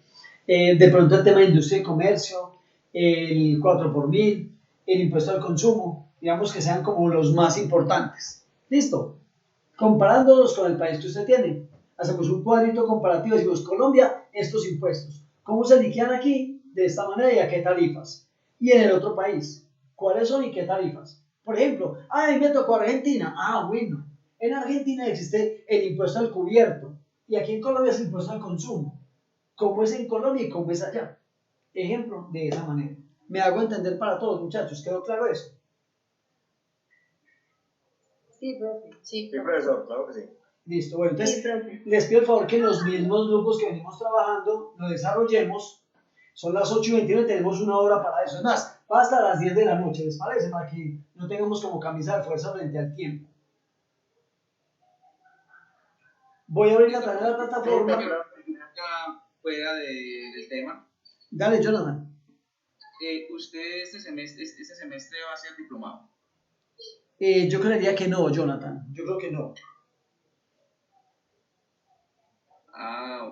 De pronto el tema de industria y comercio, el 4x1000, el impuesto al consumo, digamos que sean como los más importantes. ¿Listo? Comparándolos con el país que usted tiene. Hacemos un cuadrito comparativo, decimos Colombia, estos impuestos. ¿Cómo se liquidan aquí? De esta manera y a qué tarifas. Y en el otro país, ¿cuáles son y qué tarifas? Por ejemplo, a mí me tocó Argentina. Bueno. En Argentina existe el impuesto al cubierto y aquí en Colombia es el impuesto al consumo. ¿Cómo es en Colombia y cómo es allá? Ejemplo, de esa manera. Me hago entender para todos, muchachos. ¿Quedó claro eso? Sí, profe. Sí, profesor, claro que sí. Listo, bueno, entonces les pido el favor que en los mismos grupos que venimos trabajando lo desarrollemos. Son las 8:21 y tenemos una hora para eso. Es más, va hasta las 10 de la noche, ¿les parece? Para que no tengamos como camisa de fuerza frente al tiempo. Voy a abrir la tarea de la plataforma. Fuera del tema. Dale, Jonathan. ¿Usted este semestre va a ser diplomado? Yo creería que no, Jonathan. Yo creo que no.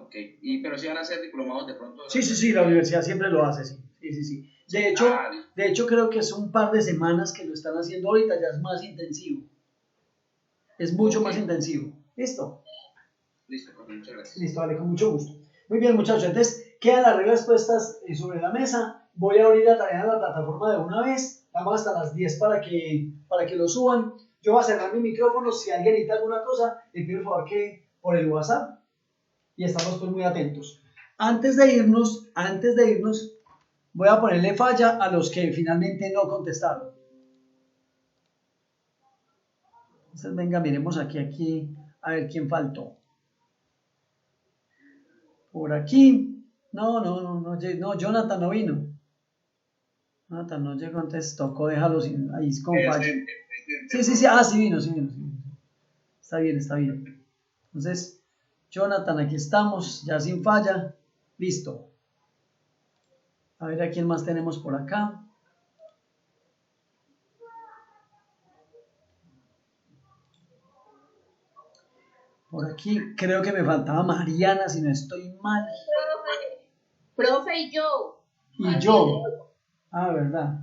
Ok. Pero si van a ser diplomados de pronto. Sí, la universidad siempre lo hace, sí. De hecho, creo que es un par de semanas que lo están haciendo ahorita, ya es más intensivo. Es mucho más intensivo. ¿Listo? Listo, muchas gracias. Listo, vale, con mucho gusto. Muy bien, muchachos, entonces quedan las reglas puestas sobre la mesa. Voy a abrir la tarea en la plataforma de una vez. Vamos hasta las 10 para que lo suban. Yo voy a cerrar mi micrófono. Si alguien necesita alguna cosa, le pido por favor que por el WhatsApp. Y estamos pues muy atentos. Antes de irnos, voy a ponerle falla a los que finalmente no contestaron. Entonces, venga, miremos aquí, a ver quién faltó. Por aquí. No, Jonathan no vino. Jonathan no llegó, entonces tocó dejarlo ahí con falla. Sí, sí vino. Está bien. Entonces, Jonathan, aquí estamos, ya sin falla. Listo. A ver a quién más tenemos por acá. Por aquí creo que me faltaba Mariana, si no estoy mal. Profe y yo. Y yo. ¿Verdad?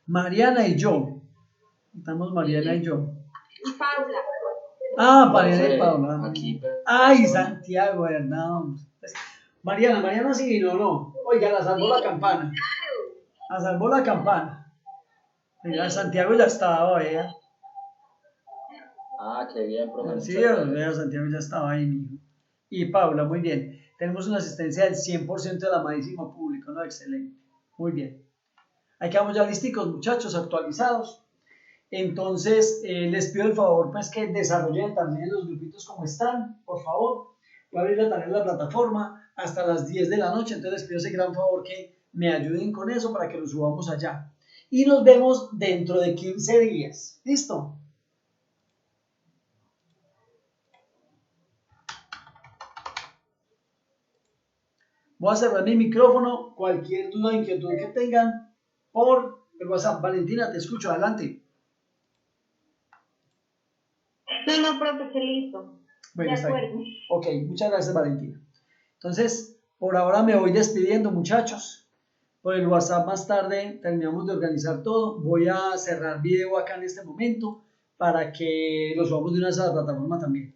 Mariana y yo. Estamos Mariana y yo. Y Paula. Mariana y Paula. Aquí. Ay, Santiago, ¿verdad? Mariana sí vino, ¿no? Oiga, la salvó la campana. La salvó la campana. Mira, Santiago ya estaba, vea. Qué bien, profesor. Sí, vea, Santiago ya estaba ahí, mijo. Y Paula, muy bien. Tenemos una asistencia del 100% del amadísimo público, ¿no? Excelente. Muy bien. Ahí quedamos ya listicos, muchachos, actualizados. Entonces, les pido el favor, pues, que desarrollen también los grupitos como están, por favor. Voy a abrir la tarea de la plataforma hasta las 10 de la noche, entonces les pido ese gran favor que me ayuden con eso para que lo subamos allá. Y nos vemos dentro de 15 días. ¿Listo? Voy a cerrar mi micrófono. Cualquier duda o inquietud que tengan por el WhatsApp. Valentina, te escucho. Adelante. No, profe, que listo. Bueno, De está bien. acuerdo. Ok, muchas gracias, Valentina. Entonces, por ahora me voy despidiendo, muchachos. Por el WhatsApp más tarde terminamos de organizar todo. Voy a cerrar video acá en este momento para que lo subamos de una vez a la plataforma también.